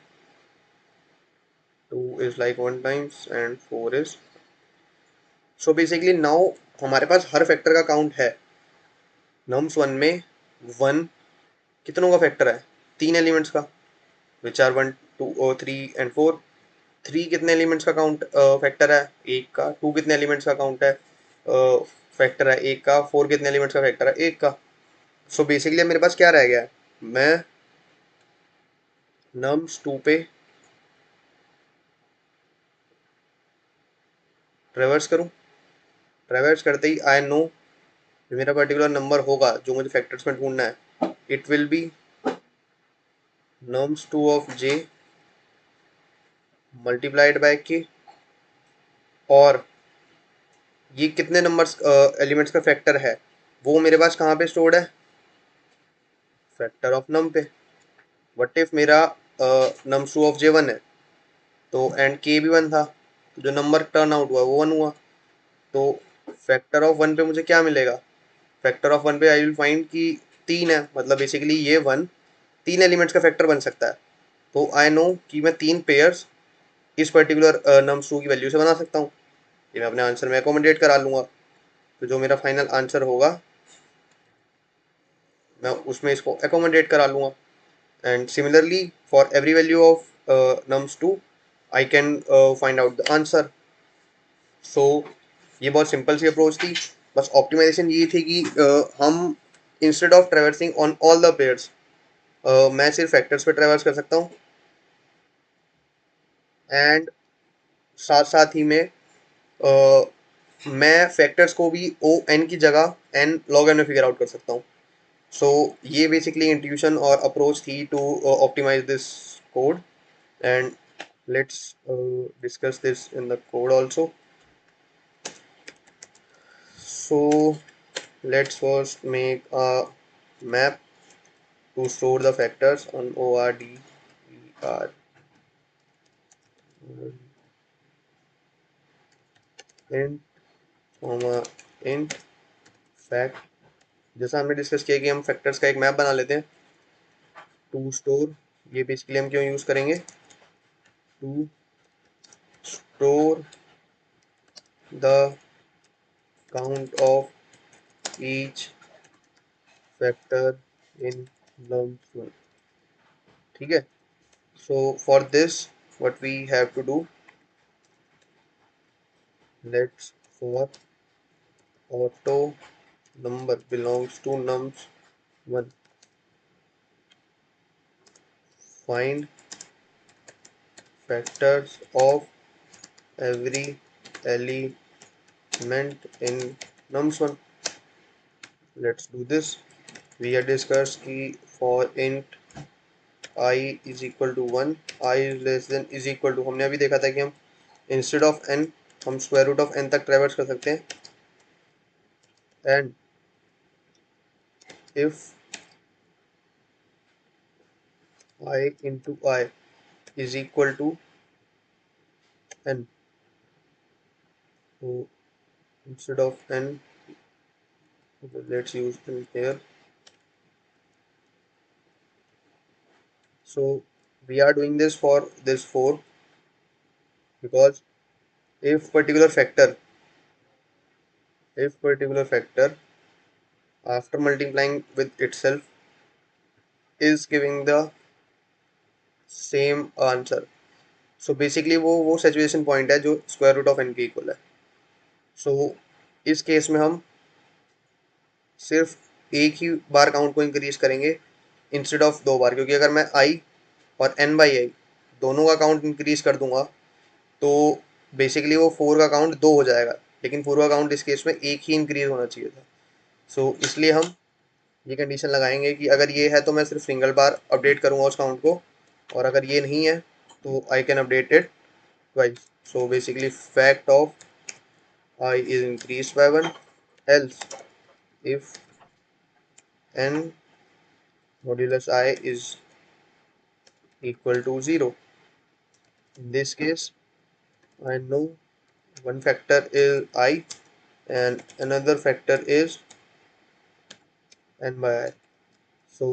two is like one times and four is. So basically now हमारे पास हर factor का count है। Nums one में one कितनों का फैक्टर है? तीन एलिमेंट्स का, विच आर वन, टू और थ्री एंड फोर। थ्री कितने एलिमेंट्स का काउंट फैक्टर है? एक का। टू कितने एलिमेंट्स का काउंट है फैक्टर है? एक का। फोर कितने एलिमेंट्स का फैक्टर है? एक का। सो बेसिकली मेरे पास क्या रह गया है? मैं नम्स टू पे ट्रेवर्स करूँ, ट्रेवर्स करते ही आई नो जो मेरा पर्टिकुलर नंबर होगा जो मुझे फैक्टर्स में ढूंढना है, it will B nums two of J multiplied by के। और ये कितने नंबर्स एलिमेंट्स का फैक्टर है, वो मेरे पास कहाँ पे स्टोर्ड है? फैक्टर ऑफ नम पे। वट इफ मेरा nums two of J one है, तो एंड के भी वन था, तो जो नंबर टर्न आउट हुआ वो वन हुआ। तो फैक्टर ऑफ वन पे मुझे क्या मिलेगा? फैक्टर ऑफ वन पे आई विल फाइंड कि तीन है, मतलब बेसिकली ये वन तीन एलिमेंट्स का फैक्टर बन सकता है। तो आई नो कि मैं तीन पेयर्स इस पर्टिकुलर नम्स टू की वैल्यू से बना सकता हूँ। ये मैं अपने आंसर में एकोमोडेट करा लूँगा, तो जो मेरा फाइनल आंसर होगा मैं उसमें इसको एकोमोडेट करा लूँगा। And similarly for every value of nums2 I can find out the answer. So ये बहुत सिंपल सी अप्रोच थी। बस ऑप्टिमाइजेशन ये थी कि हम instead of traversing on all the pairs, मैं सिर्फ फैक्टर्स पे ट्रेवर्स कर सकता हूँ, एंड साथ साथ ही में मैं फैक्टर्स को भी ओ एन की जगह एन लॉग एन में फिगर आउट कर सकता हूँ। सो ये बेसिकली इंट्यूशन और अप्रोच थी to optimise this code, and let's discuss this in the code also. So let's first make a map to store the factors on ORDER int comma int fact। जैसा हमने discuss किया कि हम factors का एक map बना लेते हैं टू स्टोर। ये बेसिकली हम क्यों यूज करेंगे, to store the count of each factor in num1। ठीक है। So for this what we have to do, let's for auto number belongs to nums1, find factors of every element in nums1। Let's do this। We had discussed कि for int I is equal to 1, I is less than is equal to, हमने अभी देखा था कि हम instead of n हम square root of n तक ट्रेवर्स कर सकते हैं, and if I into I is equal to n, so instead of n, okay, let's use n here। So we are doing this for this 4 because if particular factor, after multiplying with itself is giving the same answer, so basically वो saturation point है जो square root of n के equal है। so इस case में हम सिर्फ एक ही बार काउंट को इंक्रीज करेंगे इंस्टेड ऑफ दो बार, क्योंकि अगर मैं i और n बाई आई दोनों का काउंट इंक्रीज कर दूंगा तो बेसिकली वो 4 का काउंट 2 हो जाएगा, लेकिन 4 का काउंट इस केस में एक ही इंक्रीज होना चाहिए था। सो इसलिए हम ये कंडीशन लगाएंगे कि अगर ये है तो मैं सिर्फ सिंगल बार अपडेट करूंगा उस काउंट को, और अगर ये नहीं है तो I can update it twice. So basically fact of I is increase by 1, else if n modulus I is equal to 0, in this case I know one factor is I and another factor is n by I, so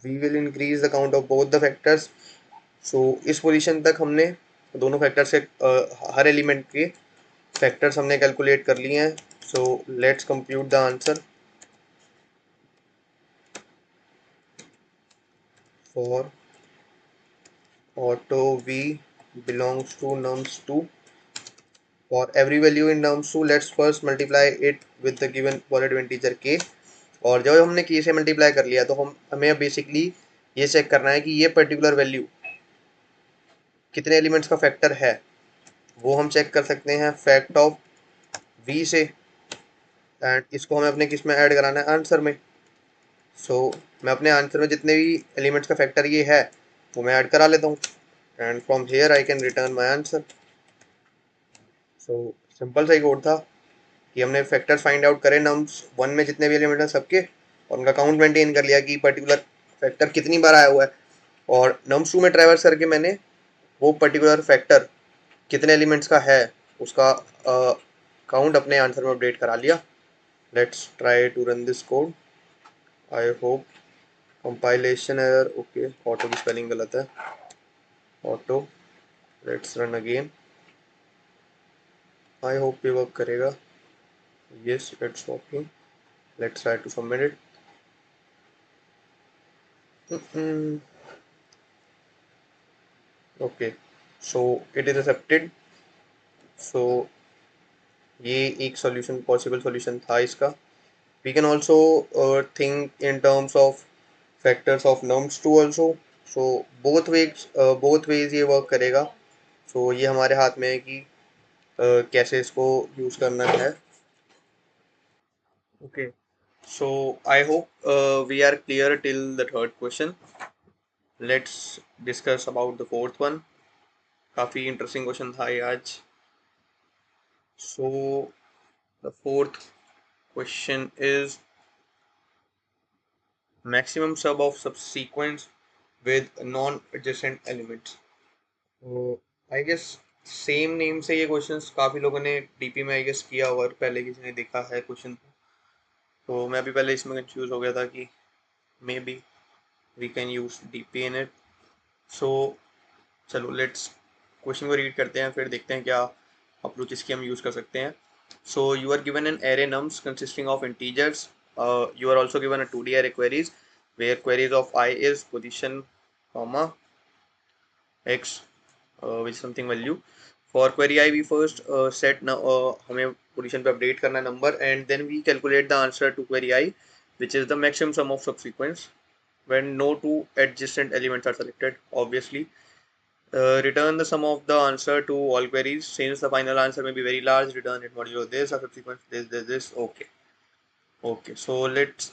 we will increase the count of both the factors। so इस position तक हमने दोनों factor से हर element के factors हमने calculate कर लिए हैं। So let's compute the answer for auto v belongs to nums2, for every value in nums2 let's first multiply it with the given positive integer k। और जब हमने k से मल्टीप्लाई कर लिया तो हमें बेसिकली ये चेक करना है कि ये पर्टिकुलर वैल्यू कितने एलिमेंट्स का फैक्टर है। वो हम चेक कर सकते हैं फैक्ट ऑफ v से, एंड इसको हमें अपने किस में ऐड कराना है, आंसर में। मैं अपने आंसर में जितने भी एलिमेंट्स का फैक्टर ये है वो मैं ऐड करा लेता हूँ, and from here I can return my answer. Simple सा ही कोड था कि हमने फैक्टर्स फाइंड आउट करे नम्स 1 में जितने भी एलिमेंट हैं सबके, और उनका काउंट मेंटेन कर लिया कि पर्टिकुलर फैक्टर कितनी बार आया हुआ है, और नम्स 2 में ट्रैवर्स करके मैंने वो पर्टिकुलर फैक्टर कितने एलिमेंट्स का है उसका काउंट अपने आंसर में अपडेट करा लिया। Let's try to run this code. I hope compilation error, okay auto की स्पेलिंग गलत है, auto. Let's run again. I hope ये वर्क करेगा. Yes, it's working. Let's try to submit it. Mm-mm. Okay, so it is accepted. So ये एक solution, possible solution था इसका. We can also think in terms of factors of nums too also. So both ways ये work करेगा. So ये हमारे हाथ में है कि कैसे इसको यूज करना है. Okay. So I hope we are clear till the third question. Let's discuss about the fourth one. काफी इंटरेस्टिंग क्वेश्चन था ये आज. So the fourth question is maximum सब of subsequence with non adjacent elements. तो I guess same name से ये questions काफी लोगों ने डीपी में आई गेस किया हुआ, पहले किसी ने देखा है क्वेश्चन. तो मैं भी पहले इसमें कंफ्यूज हो गया था कि maybe we can use DP in it. So चलो लेट्स क्वेश्चन को रीड करते हैं, फिर देखते हैं क्या अप्रोच इसकी हम यूज कर सकते हैं. So you are given an array nums consisting of integers. You are also given a 2D array queries where queries of I is position, comma x, which is something value. For query I we first set हमें position पे update करना number and then we calculate the answer to query I, which is the maximum sum of subsequence when no two adjacent elements are selected. Obviously, return the sum of the answer to all queries. Since the final answer may be very large, return it modulo this or subsequence this. Okay. Okay. So let's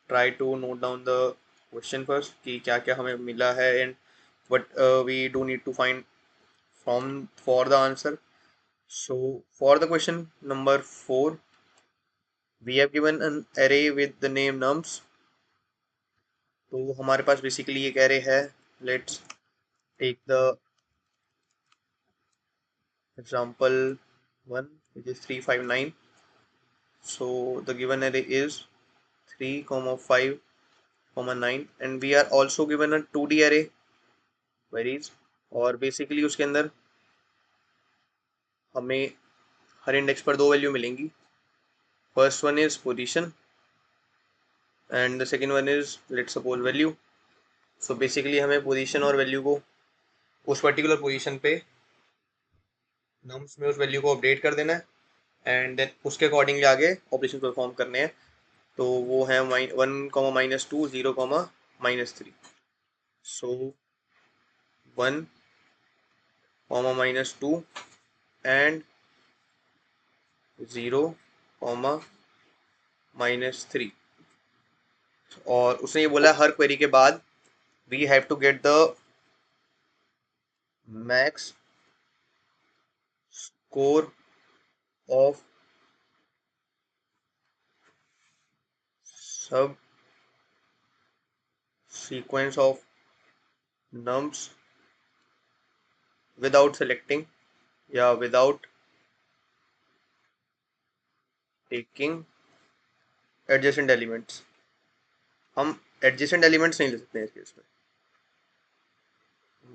try to note down the question first कि क्या क्या हमें मिला है and what we do need to find from for the answer. So for the question number 4, we have given an array with the name nums. तो हमारे पास basically एक array है. Let's take the example 1, which is 359. So the given array is 3, 5, 9 and we are also given a 2D array queries और basically उसके अंदर हमें हर index पर दो वैल्यू मिलेंगी. First one is position and the second one is let's suppose value. So basically हमें position और value को उस पर्टिकुलर पोजीशन पे नम्स में उस वैल्यू को अपडेट कर देना है एंड देन उसके अकॉर्डिंगली आगे ऑपरेशन परफॉर्म करने हैं. तो वो है 1, -2, 0, -3. सो 1, -2 एंड 0, -3. और उसने ये बोला हर क्वेरी के बाद we have to get the max score of sub sequence of nums without selecting या without taking adjacent elements. हम adjacent elements नहीं ले सकते हैं इस केस में.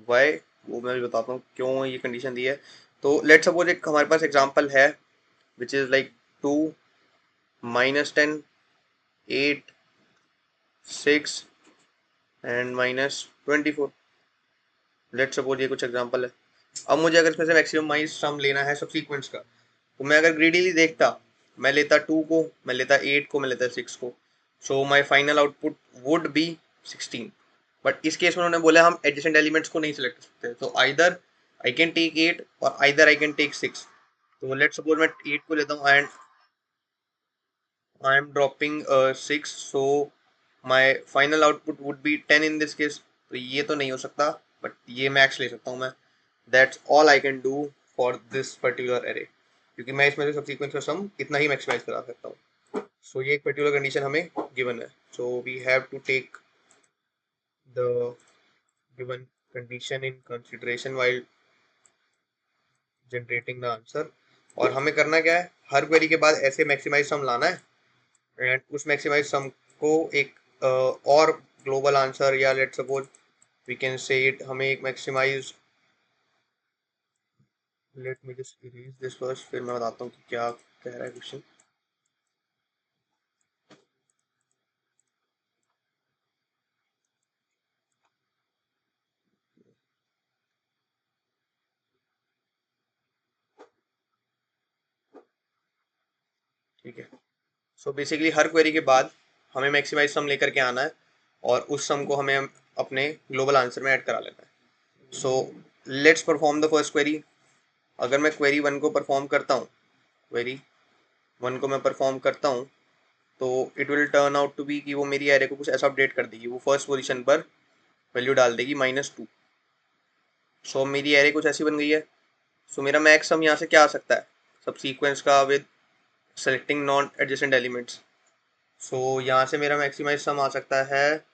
why वो मैं भी बताता हूँ क्यों ये कंडीशन दी है. तो लेट्स सपोज एक हमारे पास एग्जांपल है which is like 2, -10, 8, 6 and -24. Let's suppose ये कुछ एग्जांपल है. अब मुझे अगर इसमें से मैक्सिमम सम लेना है सब सीक्वेंस का, तो मैं अगर ग्रीडीली देखता, मैं लेता 2 को, मैं लेता 8 को, मैं लेता 6 को. So my final output would be 16. But इस केस में उन्होंने बोला हम एडजेसेंट एलिमेंट्स को नहीं सिलेक्ट कर सकते. तो आइदर आई कैन टेक 8 और आइदर आई कैन टेक 6. तो लेट्स सपोज मैं 8 को लेता हूँ and I am dropping 6. So my final output would B 10 in this case. तो ये तो नहीं हो सकता, बट ये मैक्स ले सकता हूँ मैं. That's all I can do for this particular array, क्योंकि मैं इसमें से सब सीक्वेंस का सम इतना ही मैक्सिमाइज करा सकता हूँ. सो ये एक पर्टिकुलर कंडीशन हमें गिवन है. So we have to take the given condition in consideration while generating the answer. और हमें करना क्या है, हर क्वेरी के बाद ऐसे मैक्सिमाइज सम लाना है एंड उस मैक्सिमाइज सम को एक और ग्लोबल आंसर या let's suppose we can say it, हमें एक maximise let me just erase this first, फिर मैं बताता हूँ कि क्या कह रहा है क्वेश्चन। ठीक है, सो बेसिकली हर क्वेरी के बाद हमें मैक्सिमाइज सम लेकर के आना है और उस सम को हमें अपने ग्लोबल आंसर में ऐड करा लेना है। So let's perform the first query. अगर मैं क्वेरी वन को परफॉर्म करता हूँ, क्वेरी वन को मैं परफॉर्म करता हूँ, तो it will turn out to be कि वो मेरी एरे को कुछ ऐसा अपडेट कर देगी, वो फर्स्ट पोजीशन पर वैल्यू डाल देगी -2। सो मेरी एरे कुछ ऐसी बन गई है। सो मेरा मैक्स सम यहाँ से क्या आ सकता है, सब सीक्वेंस का with selecting non adjacent elements. So यहाँ से मेरा मैक्सिमाइज सम आ सकता है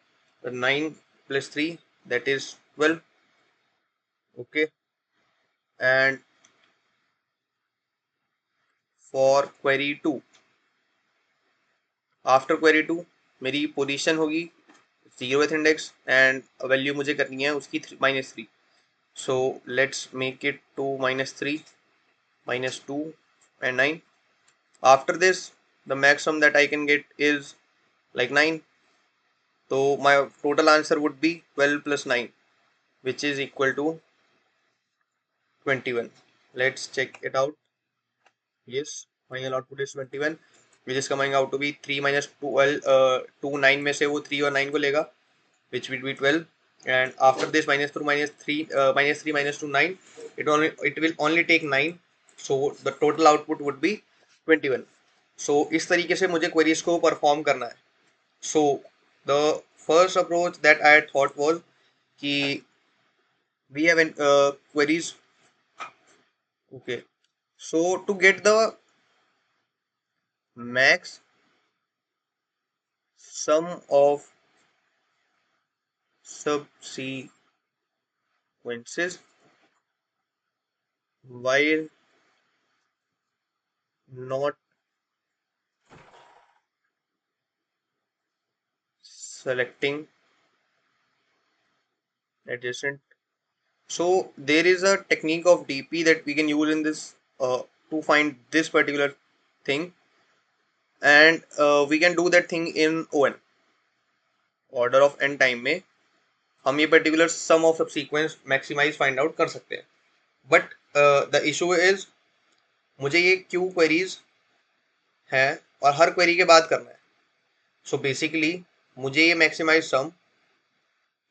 9 + 3, that is 12। Okay, and for query two, after query two मेरी पोजीशन होगी 0th इंडेक्स एंड वैल्यू मुझे करनी है उसकी -3। So let's make it to -3, -2 and 9. After this, the maximum that I can get is like 9. So my total answer would be 12 + 9, which is equal to 21. Let's check it out. Yes, final output is 21, which is coming out to be 3 minus 12. 2 9 में से वो 3 और 9 को लेगा, which will be 12. And after this -3 -2 9, it will only take 9. So the total output would be 21. So इस तरीके से मुझे queries को परफॉर्म करना है। So the first approach that I had thought was कि we have queries. Okay, so to get the max sum of subsequences while not selecting adjacent. So there is a technique of DP that we can use in this to find this particular thing, and we can do that thing in ON, order of n time में हम ये particular sum of subsequence maximize find out कर सकते हैं। But the issue is मुझे ये Q queries है और हर क्वेरी के बाद करना है। सो बेसिकली मुझे ये मैक्सिमाइज सम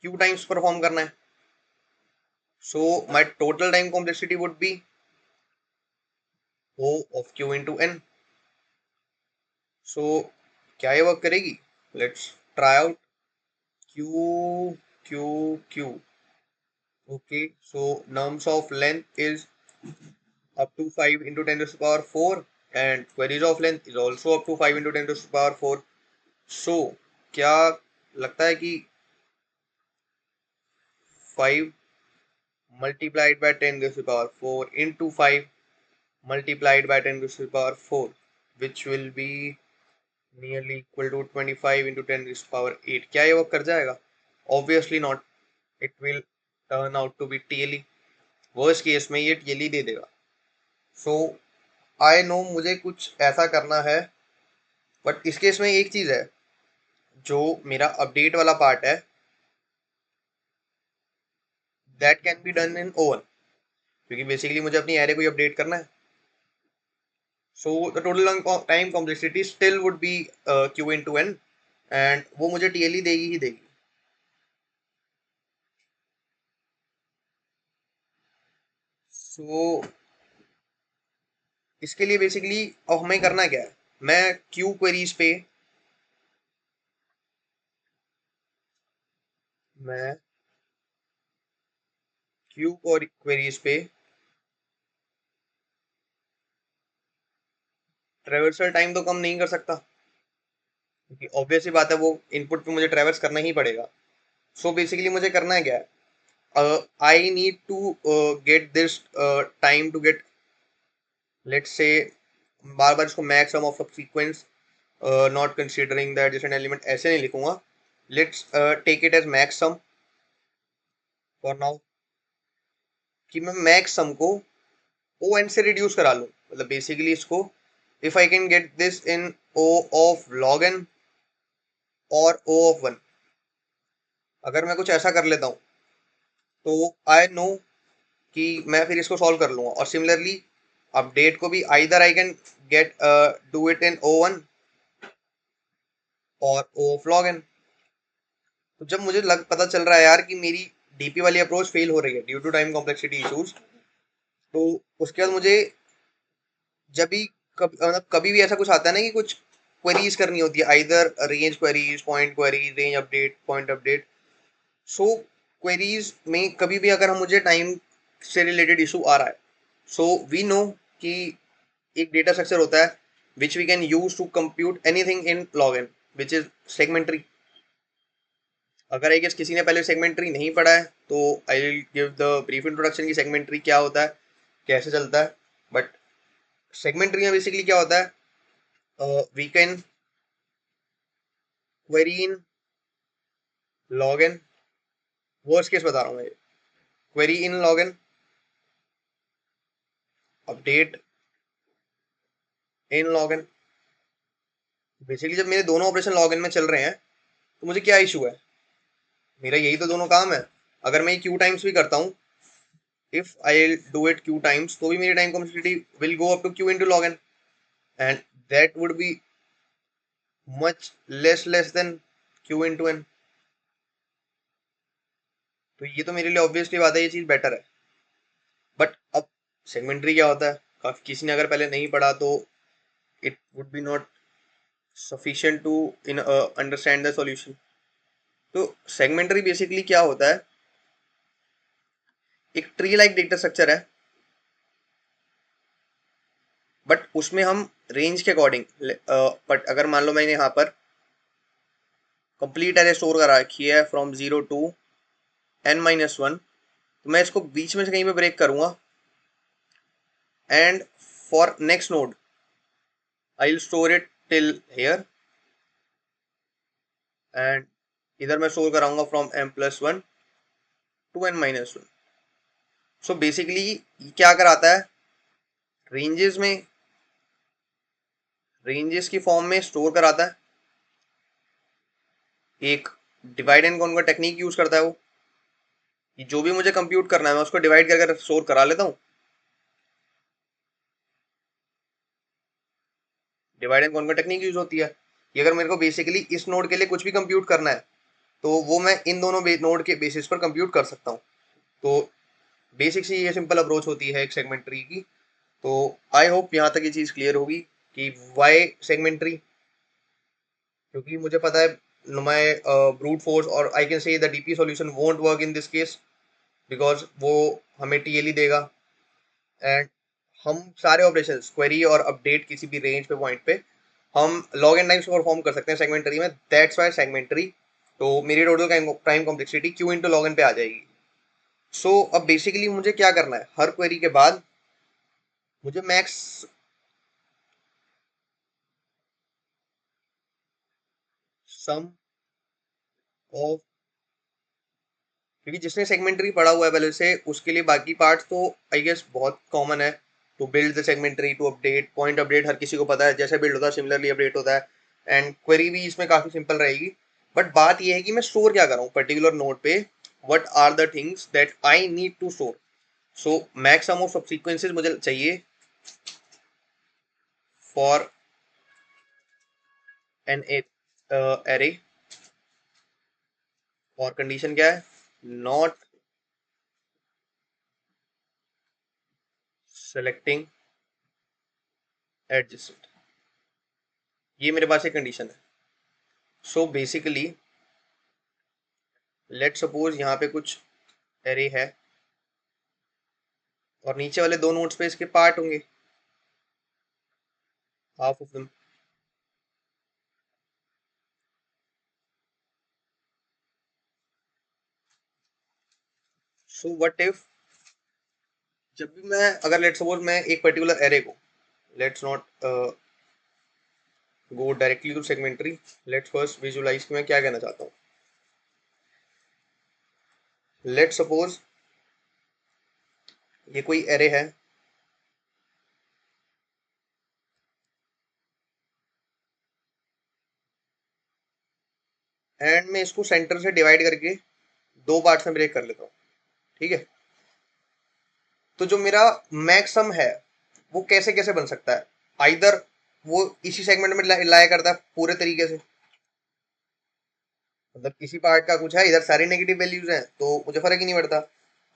क्यू टाइम्स परफॉर्म करना है। So my total time complexity would be O of Q into N। सो क्या ये वर्क करेगी? Let's try out. Q Q Q। Okay, so nums of length is up to 5 into 10 to the power 4, and queries of length is also up to 5 into 10 to the power 4. So क्या लगता है कि 5 multiplied by 10 to the power 4 into 5 multiplied by 10 to the power 4, which will be nearly equal to 25 into 10 to the power 8, क्या ये work कर जाएगा? Obviously not. It will turn out to be TLE. Worst case में ये TLE दे देगा। सो I no मुझे कुछ ऐसा करना है, बट इस केस में एक चीज है, जो मेरा अपडेट वाला पार्ट है that can be done in O one, क्योंकि बेसिकली मुझे अपनी एरे को ही अपडेट करना है। So the total time complexity still would be q into n, एंड वो मुझे टीएलई देगी ही देगी। सो इसके लिए बेसिकली अब हमें करना क्या है, मैं क्यू क्वेरीज पे मैं क्यू क्वेरीज पे ट्रेवर्सल टाइम तो कम नहीं कर सकता, क्योंकि ऑब्वियस ही बात है वो इनपुट पे मुझे ट्रेवर्स करना ही पड़ेगा। सो बेसिकली मुझे करना है क्या है, I need to get this time to get, let's say बार बार इसको max sum of subsequence not considering the adjacent element ऐसे नहीं लिखूंगा। Let's take it as max sum for now, कि मैं मैक्स सम को ओ एन से रिड्यूस करा लूँ, मतलब बेसिकली इसको if I can get this in O of log n और ओ ऑफ वन, अगर मैं कुछ ऐसा कर लेता हूँ तो आई नो कि मैं फिर इसको सॉल्व कर लूंगा। और सिमिलरली अपडेट को भी either I can get do it in O one और ओ ऑफ लॉग एन। तो जब मुझे पता चल रहा है यार कि मेरी डीपी वाली अप्रोच फेल हो रही है due to time complexity issues, तो उसके बाद मुझे जब भी मतलब कभी भी ऐसा कुछ आता है ना कि कुछ क्वेरीज करनी होती है, either range queries, point queries, range update, point update. So queries में कभी भी अगर हम मुझे टाइम से रिलेटेड इशू आ रहा है, सो वी नो कि एक डेटा स्ट्रक्चर होता है which we can use to compute anything in log n which is segment tree. अगर आई गेस किसी ने पहले सेगमेंट्री नहीं पढ़ा है तो I will give the brief introduction की सेगमेंट्री क्या होता है, कैसे चलता है। बट सेगमेंट्री में बेसिकली क्या होता है, we can query in log n, worst case बता रहा हूँ मैं, query in log n, update in log n. Basically जब मेरे दोनों ऑपरेशन लॉग इन में चल रहे हैं तो मुझे क्या इशू है, मेरा यही तो दोनों काम है। अगर मैं क्यू टाइम्स भी करता हूँ, if I do it q times, तो भी मेरी time complexity will go up to q into log n, and that would be much less than q into n. तो ये तो मेरे लिए ऑब्वियसली बात है, ये चीज बेटर है। बट अब सेगमेंट्री क्या होता है, काफी किसी ने अगर पहले नहीं पढ़ा तो it would be not sufficient to in understand the solution। तो सेगमेंटरी बेसिकली क्या होता है, एक ट्री लाइक डेटा स्ट्रक्चर है, बट उसमें हम रेंज के अकॉर्डिंग, बट अगर मान लो मैंने यहाँ पर कंप्लीट एरे स्टोर करा रखी है फ्रॉम 0 टू n-1, तो मैं इसको बीच में से कहीं पे ब्रेक करूंगा, and for next node I will store it till here, and इधर मैं स्टोर कराऊंगा from m+1 to n-1। So basically क्या कराता है, रेंजेस में, रेंजेस की फॉर्म में स्टोर कराता है, एक divide and conquer technique use करता है वो, कि जो भी मुझे कंप्यूट करना है मैं उसको डिवाइड करके स्टोर करा लेता हूँ। Divide and conquer technique use होती है कि अगर मेरे को बेसिकली इस नोड के लिए कुछ भी कंप्यूट करना है तो वो मैं इन दोनों नोड के बेसिस पर कंप्यूट कर सकता हूँ। तो बेसिक सी ये सिंपल अप्रोच होती है एक सेगमेंट्री की। तो आई होप यहाँ तक ये चीज़ क्लियर होगी कि वाई सेगमेंट्री, क्योंकि मुझे पता है माई ब्रूट फोर्स और I can say the DP solution won't work in this case, because वो हमें टीएलई देगा, एंड हम सारे ऑपरेशन क्वेरी और अपडेट किसी भी रेंज पे पॉइंट पे हम लॉग एंड टाइम्स परफॉर्म कर सकते हैं सेगमेंटरी में। That's why segment tree. तो मेरी total time complexity Q into log N पे आ जाएगी। सो अब बेसिकली मुझे क्या करना है, हर क्वेरी के बाद मुझे मैक्स सम ऑफ, क्योंकि जिसने सेगमेंटरी पढ़ा हुआ है पहले से उसके लिए बाकी पार्ट तो आई गेस बहुत कॉमन है। To build the segment tree, to update, point update हर किसी को पता है जैसे बिल्ड होता है सिमिलरली अपडेट होता है, एंड क्वेरी भी इसमें काफी सिंपल रहेगी। बट बात यह है कि मैं स्टोर क्या कर रहा हूँ पर्टिकुलर नोड पे, what are the things that I need to store. So maximum of subsequences मुझे चाहिए फॉर एन एरे, और कंडीशन क्या है, नॉट सेलेक्टिंग एडजेसेंट, ये मेरे पास एक कंडीशन है। सो बेसिकली लेट सपोज यहाँ पे कुछ एरे है और नीचे वाले दो नोड्स पे इसके पार्ट होंगे, half of them. So what if, जब भी मैं, अगर लेट सपोज मैं एक पर्टिकुलर एरे को, let's not go directly to segment tree, let's first visualize कि मैं क्या कहना चाहता हूँ। लेट सपोज ये कोई एरे है एंड मैं इसको सेंटर से डिवाइड करके दो पार्ट्स में ब्रेक कर लेता हूँ। ठीक है, तो जो मेरा मैक्सम है वो कैसे कैसे बन सकता है, आइदर वो इसी सेगमेंट में लाया करता है पूरे तरीके से, मतलब किसी पार्ट का कुछ है, इधर सारी नेगेटिव वैल्यूज हैं तो मुझे फर्क ही नहीं पड़ता,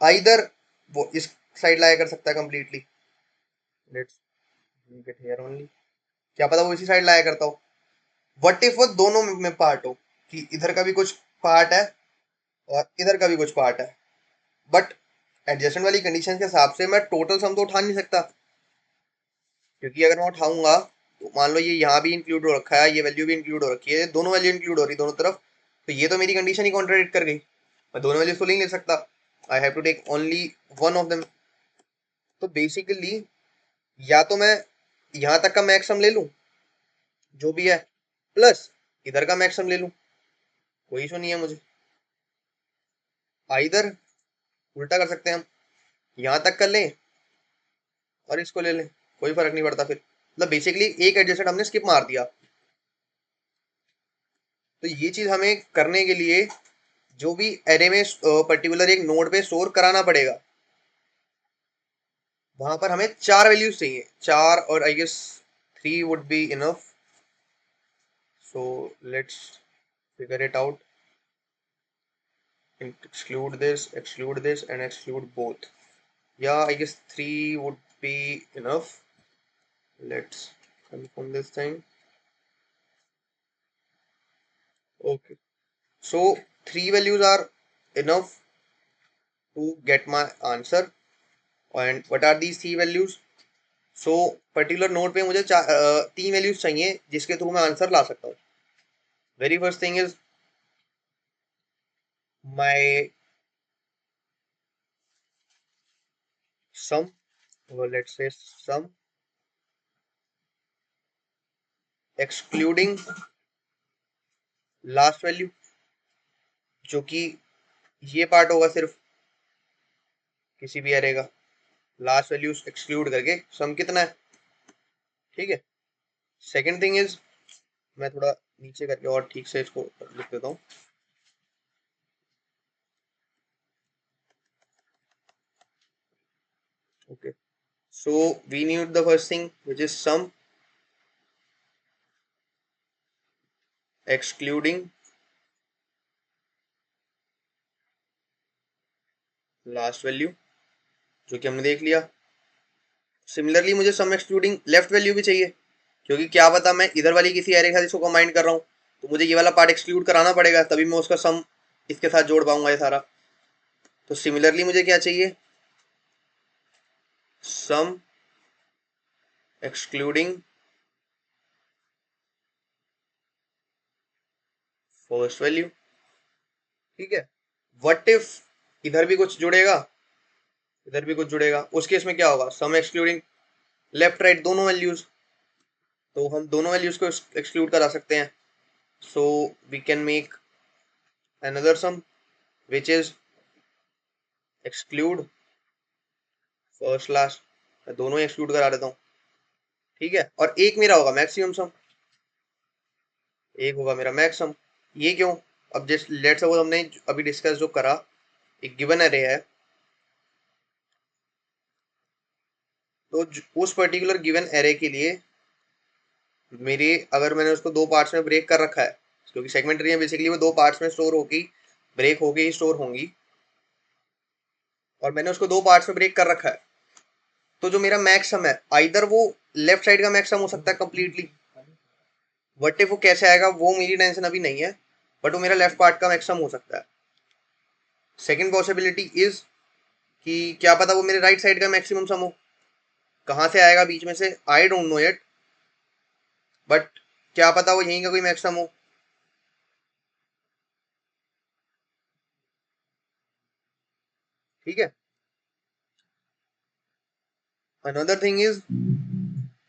आइदर वो इस साइड लाया कर सकता है completely, let's leave it here only, क्या पता वो इसी साइड लाया करता हो। व्हाट इफ वो दोनों में पार्ट हो, कि इधर का भी कुछ पार्ट है और इधर का भी कुछ पार्ट है, बट एडजस्टमेंट वाली कंडीशन के हिसाब से मैं टोटल सम तो उठा नहीं सकता, क्योंकि अगर मैं उठाऊंगा तो मान लो ये यहाँ भी इंक्लूड हो रखा है, ये वैल्यू भी इंक्लूड हो रखी है, दोनों वैल्यू इंक्लूड हो रही दोनों तरफ, तो ये तो मेरी कंडीशन ही कॉन्ट्राडिक्ट कर गई, मैं दोनों वैल्यूज तो नहीं ले सकता, I have to take only one of them. तो बेसिकली या तो मैं यहाँ तक का मैक्सम ले लूँ जो भी है, प्लस इधर का मैक्सम ले लूँ, कोई इशू नहीं है मुझे, आइदर उल्टा कर सकते हैं हम, यहाँ तक कर लें और इसको ले लें, कोई फर्क नहीं पड़ता फिर, मतलब बेसिकली एक एडजस्टेंट हमने स्किप मार दिया। तो ये चीज हमें करने के लिए जो भी एरे में पर्टिकुलर एक नोड पे स्टोर कराना पड़ेगा, वहां पर हमें चार वैल्यूज चाहिए, चार, और I guess 3 would be enough, so let's figure it out, exclude this and exclude both, yeah, I guess 3 would be enough, let's confirm this thing, okay, so 3 values are enough to get my answer, and what are these 3 values, so particular node पे मुझे तीन values चाहिए जिसके through मैं answer ला सकता हूँ। Very first thing is my sum, let's say sum excluding last value, जो कि ये पार्ट होगा सिर्फ किसी भी एरे का, लास्ट वैल्यू एक्सक्लूड करके सम कितना है। ठीक है, सेकंड थिंग इज, मैं थोड़ा नीचे करके और ठीक से इसको लिख देता हूँ, okay, so we need the first thing which is sum excluding last value, जो कि हमने देख लिया। सिमिलरली मुझे सम एक्सक्लूडिंग लेफ्ट वैल्यू भी चाहिए, क्योंकि क्या पता मैं इधर वाली किसी एरे के साथ इसको कंबाइन कर रहा हूँ, तो मुझे ये वाला पार्ट एक्सक्लूड कराना पड़ेगा, तभी मैं उसका सम इसके साथ जोड़ पाऊंगा ये सारा। तो सिमिलरली मुझे क्या चाहिए, सम एक्सक्लूडिंग फर्स्ट वैल्यू। ठीक है, व्हाट इफ इधर भी कुछ जुड़ेगा, इधर भी कुछ जुड़ेगा, उस केस में क्या होगा, सम एक्सक्लूडिंग लेफ्ट राइट दोनों वैल्यूज, तो हम दोनों वैल्यूज को एक्सक्लूड करा सकते हैं, so we can make another sum which is exclude first last, मैं दोनों ही एक्सक्लूड करा देता हूँ। ठीक है, और एक मेरा होगा मैक्सिमम सम, एक होगा मेरा मैक्सिमम, ये क्यों, अब जस्ट लेट्स सपोज हमने अभी डिस्कस जो करा, एक गिवन एरे है, तो उस पर्टिकुलर गिवन एरे के लिए मेरे, अगर मैंने उसको दो पार्ट्स में ब्रेक कर रखा है, क्योंकि सेगमेंट एरे बेसिकली वो दो पार्ट्स में स्टोर होगी, ब्रेक होके ही स्टोर होंगी, और मैंने उसको दो पार्ट्स में ब्रेक कर रखा है, तो जो मेरा मैक्सिमम है आइदर वो लेफ्ट साइड का मैक्सिमम हो सकता है कंप्लीटली, वट इफ वो कैसे आएगा वो मेरी टेंशन अभी नहीं है, बट वो मेरा लेफ्ट पार्ट का मैक्सिमम हो सकता है। सेकंड पॉसिबिलिटी इज कि क्या पता वो मेरे राइट साइड का मैक्सिमम सम हो, कहाँ से आएगा बीच में से I don't know it, but क्या पता वो यहीं का कोई मैक्सिमम हो। ठीक है, अनदर थिंग इज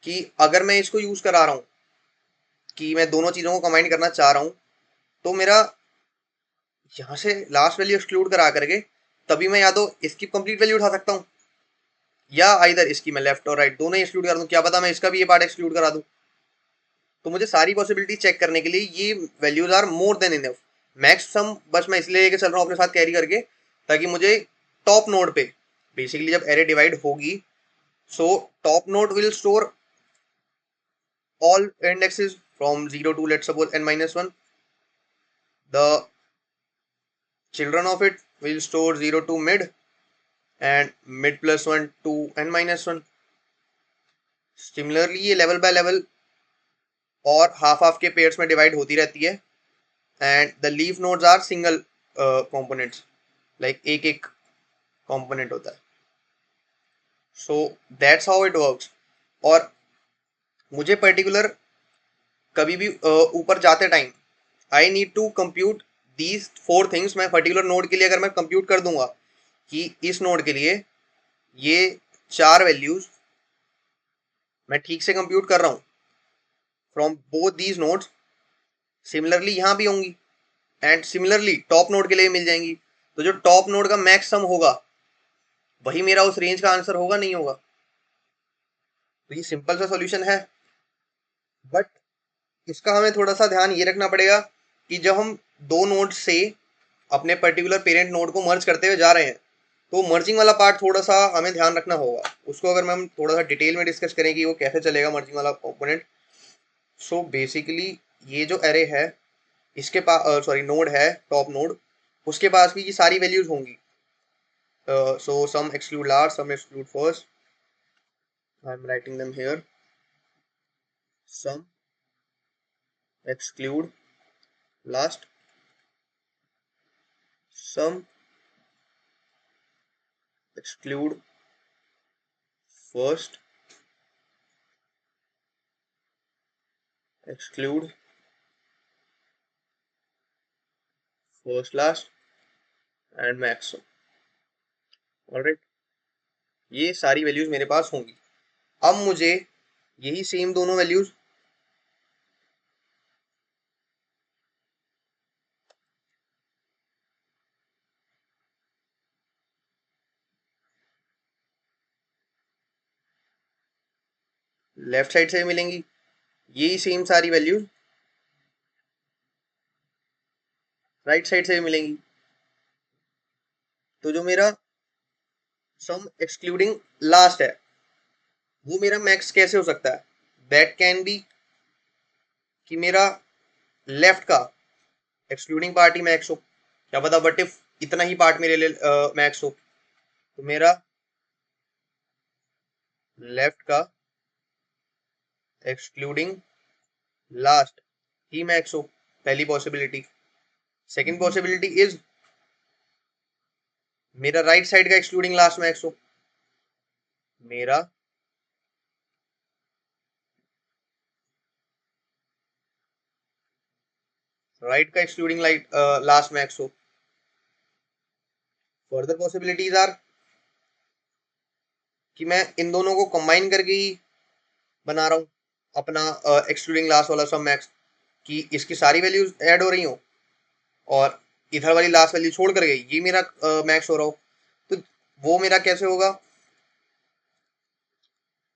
कि अगर मैं इसको यूज करा रहा हूँ, कि मैं दोनों चीजों को कंबाइन करना चाह रहा हूँ, तो मेरा यहाँ से लास्ट वैल्यू एक्सक्लूड करा करके तभी मैं या तो इसकी कंप्लीट वैल्यू उठा सकता हूँ, या आइदर इसकी मैं लेफ्ट और राइट दोनों ही एक्सक्लूड कर दूं, क्या पता मैं इसका भी ये पार्ट एक्सक्लूड करा दूं। तो मुझे सारी पॉसिबिलिटी चेक करने के लिए ये values are more than enough, max sum बस मैं इसलिए लेके चल रहा हूँ अपने साथ कैरी करके, ताकि मुझे टॉप नोड पे बेसिकली जब एरे डिवाइड होगी, so top node will store all indexes from 0 to, let's suppose, n minus 1. The children of it will store 0 to mid, and mid plus 1 to n minus 1. Similarly ये level by level और half half के pairs में divide होती रहती है, and the leaf nodes are single components, like एक एक component होता है. So that's how it works. और मुझे particular कभी भी ऊपर जाते time I need to compute these four things. मैं पर्टिकुलर नोड के लिए अगर मैं कंप्यूट कर दूंगा कि इस नोड के लिए ये चार वैल्यूज मैं ठीक से कंप्यूट कर रहा हूं from both these nodes, similarly यहां भी होंगी, एंड सिमिलरली टॉप नोड के लिए मिल जाएंगी. तो जो टॉप नोड का मैक्स सम होगा वही मेरा उस रेंज का आंसर होगा, नहीं होगा? तो ये सिंपल सा सॉल्यूशन है, बट इसका हमें थोड़ा सा ध्यान ये रखना पड़ेगा कि जब हम दो नोड से अपने पर्टिकुलर पेरेंट नोड को मर्ज करते हुए जा रहे हैं, तो मर्जिंग वाला पार्ट थोड़ा सा हमें ध्यान रखना होगा. उसको अगर हम थोड़ा सा डिटेल में डिस्कस करें कि वो कैसे चलेगा मर्जिंग वाला कंपोनेंट. सो बेसिकली ये जो एरे है इसके पास, सॉरी नोड है टॉप नोड, उसके पास भी ये सारी वैल्यूज होंगी. So sum exclude last, sum exclude first. I am writing them here. Sum exclude last, sum exclude first, exclude first last and max. Alright, ये सारी वैल्यूज मेरे पास होंगी. अब मुझे यही सेम दोनों वैल्यूज लेफ्ट साइड से मिलेंगी, यही सेम सारी वैल्यूज राइट साइड से भी मिलेंगी. तो जो मेरा सम एक्सक्लूडिंग लास्ट है वो मेरा मैक्स कैसे हो सकता है? दैट कैन बी कि मेरा लेफ्ट का एक्सक्लूडिंग पार्ट ही मैक्स हो. क्या पता बट इफ इतना ही पार्ट मेरे लिए मैक्स हो, तो मेरा लेफ्ट का एक्सक्लूडिंग लास्ट ही मैक्स हो. पहली पॉसिबिलिटी. सेकंड पॉसिबिलिटी इज मेरा राइट साइड का एक्सक्लूडिंग लास्ट मैक्स हो. मेरा राइट का एक्सक्लूडिंग लास्ट मैक्स हो. फर्दर पॉसिबिलिटीज आर कि मैं इन दोनों को कंबाइन करके ही बना रहा हूं अपना एक्सक्लूडिंग लास्ट वाला सब मैक्स, कि इसकी सारी वैल्यूज ऐड हो रही हो और इधर वाली लास्ट वैल्यू छोड़ कर गई, ये मेरा मैक्स हो रहा हो. तो वो मेरा कैसे होगा?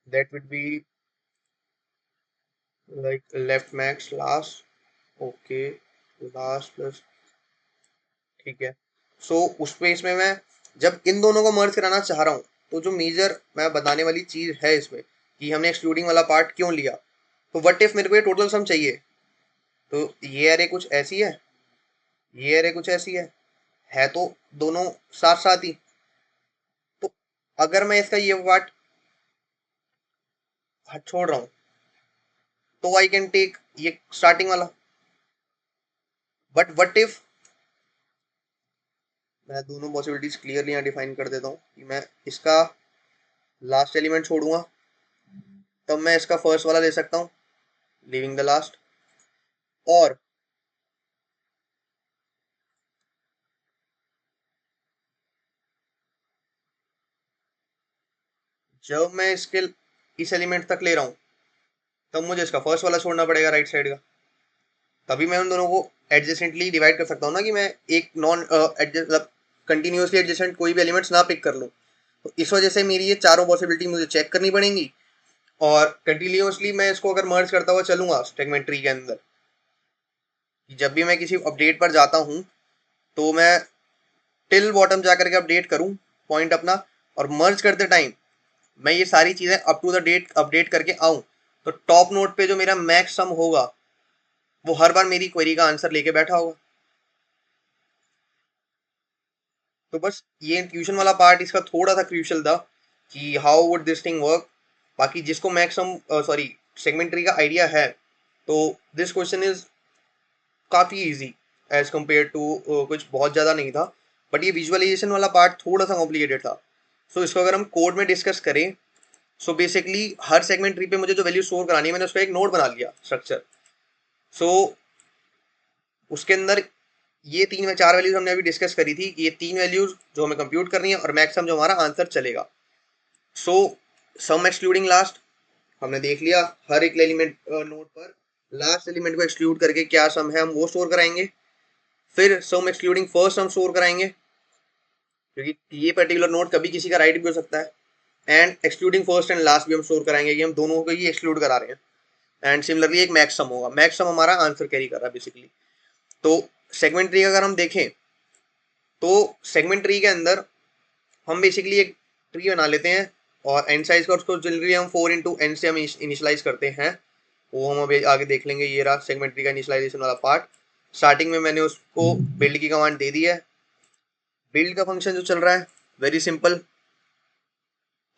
That would be like left max last, okay, last plus, ठीक है. सो उस पेज में मैं जब इन दोनों को मर्ज कराना चाह रहा हूँ, तो जो मेजर मैं बताने वाली चीज है इसमें कि हमने एक्सक्लूडिंग वाला पार्ट क्यों लिया, तो व्हाट इफ मेरे को ये टोटल सम चाहिए, तो ये एरे कुछ ऐसी है, ये एरे कुछ ऐसी है तो दोनों साथ साथ ही. तो अगर मैं इसका ये पार्ट छोड़ रहा हूँ तो आई कैन टेक ये स्टार्टिंग वाला. बट व्हाट इफ मैं दोनों पॉसिबिलिटीज क्लियरली यहाँ डिफाइन कर देता हूँ कि मैं इसका लास्ट एलिमेंट छोड़ूंगा, तब मैं इसका फर्स्ट वाला ले सकता हूँ लीविंग द लास्ट. और जब मैं इसके इस एलिमेंट तक ले रहा हूँ तब मुझे इसका फर्स्ट वाला छोड़ना पड़ेगा राइट साइड का. तभी मैं उन दोनों को एडजेसेंटली डिवाइड कर सकता हूँ ना, कि मैं एक नॉन एडजस्ट मतलब कंटिन्यूसली एडजेसेंट कोई भी एलिमेंट्स ना पिक कर लूँ. तो इस वजह से मेरी ये चारों पॉसिबिलिटी मुझे चेक करनी पड़ेंगी, और कंटिन्यूसली मैं इसको अगर मर्ज करता हुआ चलूंगा सेगमेंट ट्री के अंदर, कि जब भी मैं किसी अपडेट पर जाता हूँ तो मैं टिल बॉटम जा करके अपडेट करूँ पॉइंट अपना, और मर्ज करते टाइम मैं ये सारी चीजें up to the date update करके आऊं, तो टॉप नोड पे जो मेरा मैक्स सम होगा वो हर बार मेरी क्वेरी का आंसर लेके बैठा होगा। तो बस ये इंट्यूशन वाला पार्ट इसका थोड़ा सा क्रूशियल था कि how would this thing work. बाकी जिसको मैक्सम सॉरी सेगमेंट ट्री का आइडिया है, तो दिस क्वेश्चन इज काफी इजी एज कम्पेयर टू, कुछ बहुत ज्यादा नहीं था, बट ये विजुअलाइजेशन वाला पार्ट थोड़ा सा कॉम्प्लिकेटेड था। सो इसको अगर हम कोड में डिस्कस करें, सो बेसिकली हर सेगमेंट ट्री पे मुझे जो वैल्यू स्टोर करानी है मैंने उसका एक नोड बना लिया स्ट्रक्चर। सो उसके अंदर ये तीन चार वैल्यूज हमने अभी डिस्कस करी थी कि ये तीन वैल्यूज जो हमें कंप्यूट करनी है और मैक्सिमम जो हमारा आंसर चलेगा। सो सम एक्सक्लूडिंग लास्ट हमने देख लिया, हर एक एलिमेंट नोड पर लास्ट एलिमेंट को एक्सक्लूड करके क्या सम है हम वो स्टोर कराएंगे। फिर सम एक्सक्लूडिंग फर्स्ट हम स्टोर कराएंगे, क्योंकि ये पर्टिकुलर नोड कभी किसी का राइट भी हो सकता है। And excluding first and last भी हम स्टोर कराएंगे कि हम दोनों को ही एक्सक्लूड करा रहे हैं। एंड सिमिलरली एक मैक्सम होगा, मैक्सम हमारा आंसर कैरी कर रहा है बेसिकली। तो सेगमेंट ट्री अगर हम देखें, तो सेगमेंट ट्री के अंदर हम बेसिकली एक ट्री बना लेते हैं और एन साइज का उसको जनरली हम 4 × n से हम इनिशलाइज करते हैं। वो हम अभी आगे देख लेंगे। ये रहा सेगमेंट ट्री का इनिशलाइजेशन वाला पार्ट। स्टार्टिंग में मैंने उसको बिल्ड की कमांड दे दी है। बिल्ड का फंक्शन जो चल रहा है वेरी सिंपल,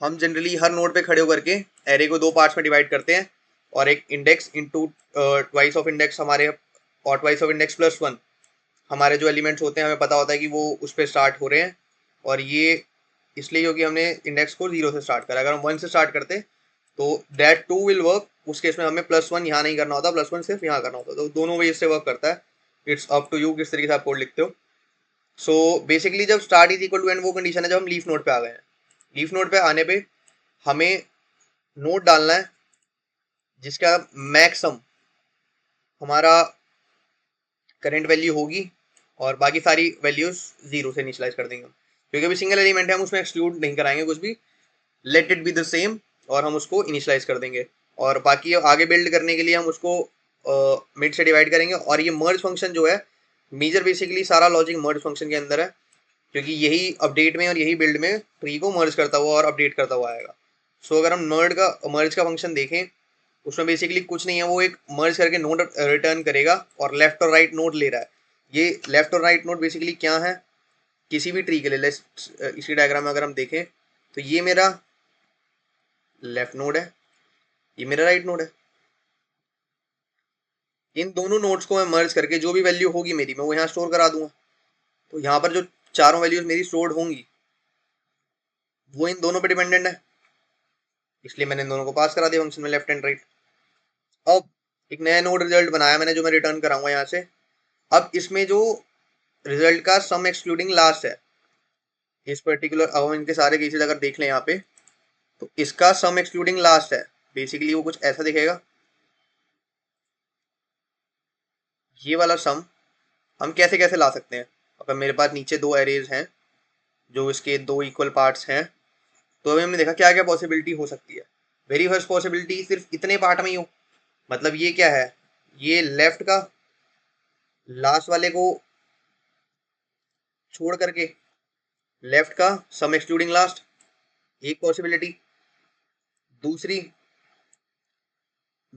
हम जनरली हर नोड पे खड़े होकर के एरे को दो पार्ट्स में डिवाइड करते हैं और एक index into twice of index हमारे, और twice of index plus one हमारे जो एलिमेंट्स होते हैं हमें पता होता है कि वो उस पर स्टार्ट हो रहे हैं। और ये इसलिए क्योंकि हमने इंडेक्स को 0 से स्टार्ट करा। अगर हम 1 से स्टार्ट करते तो दैट 2 विल वर्क। उस केस में हमें +1 यहाँ नहीं करना होता, +1 सिर्फ यहाँ करना होता। तो दोनों वे से वर्क करता है। इट्स अप टू यू किस तरीके से आप कोड लिखते हो। सो बेसिकली जब start is equal to end वो कंडीशन है जब हम लीफ नोड पे आ गए हैं। लीफ नोड पे आने पे हमें नोड डालना है जिसका मैक्सम हमारा करंट वैल्यू होगी और बाकी सारी वैल्यूज 0 से इनिशियलाइज कर देंगे क्योंकि अभी सिंगल एलिमेंट है, हम उसमें एक्सक्लूड नहीं कराएंगे कुछ भी। Let it be the same और हम उसको इनिशियलाइज कर देंगे। और बाकी आगे बिल्ड करने के लिए हम उसको मिड से डिवाइड करेंगे। और ये मर्ज फंक्शन जो है मेजर बेसिकली सारा लॉजिक मर्ज फंक्शन के अंदर है, क्योंकि यही अपडेट में और यही बिल्ड में ट्री को मर्ज करता हुआ और अपडेट करता हुआ आएगा। सो अगर हम मर्ज का फंक्शन देखें, उसमें बेसिकली कुछ नहीं है, वो एक मर्ज करके नोड रिटर्न करेगा और लेफ्ट और राइट नोड ले रहा है। ये लेफ्ट और राइट नोड बेसिकली क्या है किसी भी ट्री के लिए, इसी डायग्राम में अगर हम देखें तो ये मेरा लेफ्ट नोड है, ये मेरा राइट नोड है। इन दोनों नोड्स को मैं मर्ज करके जो भी वैल्यू होगी मेरी मैं वो यहाँ स्टोर करा दूंगा। तो यहाँ पर जो चारों वैल्यूज मेरी स्टोर्ड होंगी वो इन दोनों पे डिपेंडेंट है, इसलिए मैंने इन दोनों को पास करा दिया फंक्शन में लेफ्ट एंड राइट। अब एक नया नोड रिजल्ट बनाया मैंने जो मैं रिटर्न कराऊंगा यहाँ से। अब इसमें जो रिजल्ट का सम एक्सक्लूडिंग लास्ट है इस पर्टिकुलर, अब हम इनके सारे केसेस अगर देख लें यहाँ पे, तो इसका सम एक्सक्लूडिंग लास्ट है बेसिकली वो कुछ ऐसा दिखेगा। ये वाला सम हम कैसे कैसे ला सकते हैं। अगर मेरे पास नीचे दो एरेज हैं जो इसके दो इक्वल पार्ट्स हैं, तो अभी हमने देखा क्या क्या पॉसिबिलिटी हो सकती है। वेरी फर्स्ट पॉसिबिलिटी सिर्फ इतने पार्ट में ही हो, मतलब ये क्या है, ये लेफ्ट का लास्ट वाले को छोड़ करके लेफ्ट का सम एक्सक्लूडिंग लास्ट, एक पॉसिबिलिटी। दूसरी,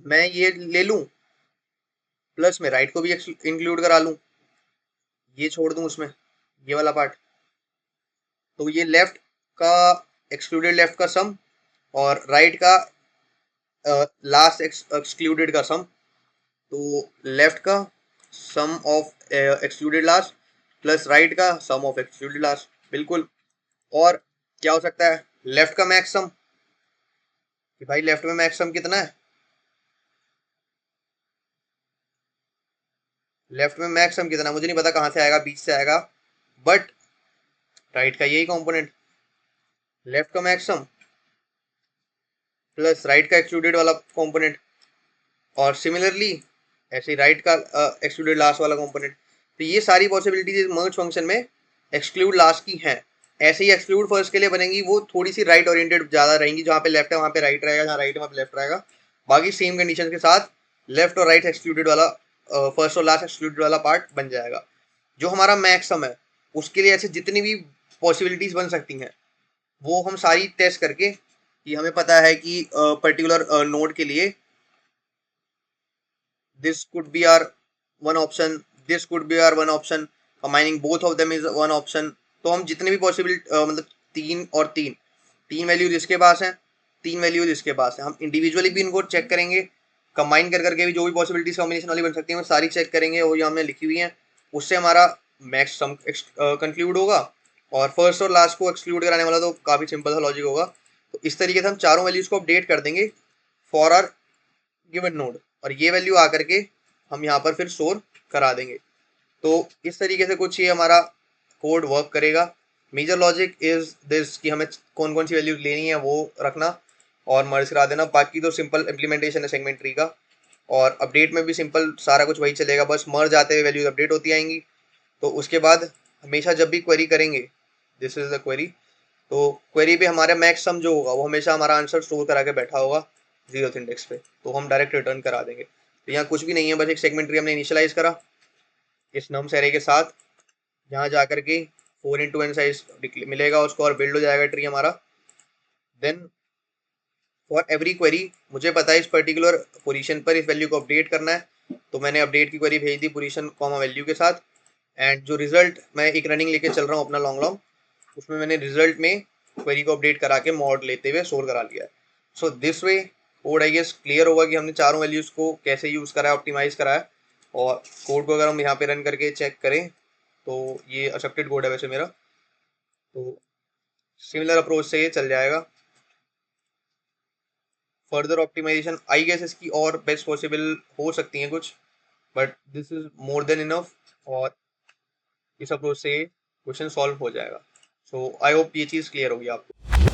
मैं ये ले लूं प्लस में राइट को भी इंक्लूड करा लूं, ये छोड़ दूं उसमें ये वाला पार्ट। तो ये लेफ्ट का एक्सक्लूडेड लेफ्ट का सम और राइट का लास्ट एक्सक्लूडेड का सम। तो लेफ्ट का sum of excluded last plus right का सम ऑफ एक्सक्लूडेड लास्ट, बिल्कुल। और क्या हो सकता है, लेफ्ट का मैक्स सम, कि भाई लेफ्ट में मैक्स सम कितना है, लेफ्ट में मैक्स सम कितना मुझे नहीं पता कहाँ से आएगा, बीच से आएगा, बट राइट का यही कंपोनेंट लेफ्ट का मैक्स सम प्लस राइट का एक्सक्लूडेड वाला कंपोनेंट, और सिमिलरली ऐसे राइट का एक्सक्लूडेड लास्ट वाला कंपोनेंट। तो ये सारी पॉसिबिलिटीज मर्ज फंक्शन में एक्सक्लूड लास्ट की हैं। ऐसे ही एक्सक्लूड फर्स्ट के लिए बनेंगी, वो थोड़ी सी राइट ओरिएंटेड ज्यादा रहेंगी, जहाँ पे लेफ्ट है वहाँ पे राइट रहेगा, जहाँ राइट है वहाँ पे लेफ्ट रहेगा। बाकी सेम कंडीशन के साथ लेफ्ट और राइट एक्सक्लूडेड वाला फर्स्ट और लास्ट एक्सक्लूडेड वाला पार्ट बन जाएगा। जो हमारा मैक्सिमम है उसके लिए ऐसे जितनी भी पॉसिबिलिटीज बन सकती हैं वो हम सारी टेस्ट करके, कि हमें पता है कि पर्टिकुलर नोड के लिए this could be our one option, this could be our one option, combining both of them is one option। तो हम जितने भी पॉसिबल मतलब तीन और तीन, तीन वैल्यू जिसके पास है, तीन वैल्यू जिसके पास है, हम इंडिविजुअली भी इनको चेक करेंगे, कंबाइन कर करके भी जो भी पॉसिबिलिटीज कॉम्बिनेशन वाली बन सकती है वो सारी चेक करेंगे, वो जो हमने लिखी हुई है उससे हमारा मैक्स सम कंक्लूड होगा। और फर्स्ट और लास्ट को एक्सक्लूड कराने वाला तो काफ़ी सिंपल सा लॉजिक होगा। तो इस तरीके से हम चारों वैल्यूज को अपडेट कर देंगे फॉर आर गिवन नोड, और ये वैल्यू आकर के हम यहाँ पर फिर स्टोर करा देंगे। तो इस तरीके से कुछ ये हमारा कोड वर्क करेगा। मेजर लॉजिक इज दिस कि हमें कौन कौन सी वैल्यूज लेनी है वो रखना और मर्ज करा देना। बाकी तो सिंपल इम्प्लीमेंटेशन है सेगमेंट ट्री का, और अपडेट में भी सिंपल सारा कुछ वही चलेगा, बस मर्ज आते हुए वैल्यूज अपडेट होती आएंगी। तो उसके बाद हमेशा जब भी क्वेरी करेंगे, दिस इज द क्वेरी, तो क्वेरी पे हमारा मैक्स सम जो होगा वो हमेशा हमारा आंसर स्टोर करा के बैठा होगा 0th इंडेक्स पे, तो हम डायरेक्ट रिटर्न करा देंगे। तो यहाँ कुछ भी नहीं है, बस एक सेगमेंट ट्री हमने इनिशियलाइज करा इस नम्स एरे के साथ, जहाँ जा करके 4x n साइज मिलेगा उसको और बिल्ड हो जाएगा ट्री हमारा। देन फॉर एवरी क्वेरी मुझे पता है इस पर्टिकुलर पोजीशन पर इस वैल्यू को अपडेट करना है, तो मैंने अपडेट की क्वेरी भेज दी पोजीशन कॉमा वैल्यू के साथ। एंड जो रिजल्ट मैं एक रनिंग लेके चल रहा हूँ अपना लॉन्ग लॉन्ग, उसमें मैंने रिजल्ट में क्वेरी को अपडेट करा के मॉड लेते हुए स्टोर करा लिया है। So this way code I guess clear होगा कि हमने चारों वैल्यूज को कैसे यूज करा है, ऑप्टिमाइज करा है। और कोड को अगर हम यहाँ पे रन करके चेक करें तो ये एक्सेप्टेड कोड है वैसे मेरा, तो सिमिलर अप्रोच से ये चल जाएगा। फर्दर ऑप्टिमाइजेशन आई गेस इसकी और बेस्ट पॉसिबल हो सकती हैं कुछ, but this is more than enough, और इस अप्रोच से क्वेश्चन सॉल्व हो जाएगा। सो आई होप ये चीज़ क्लियर होगी आपको।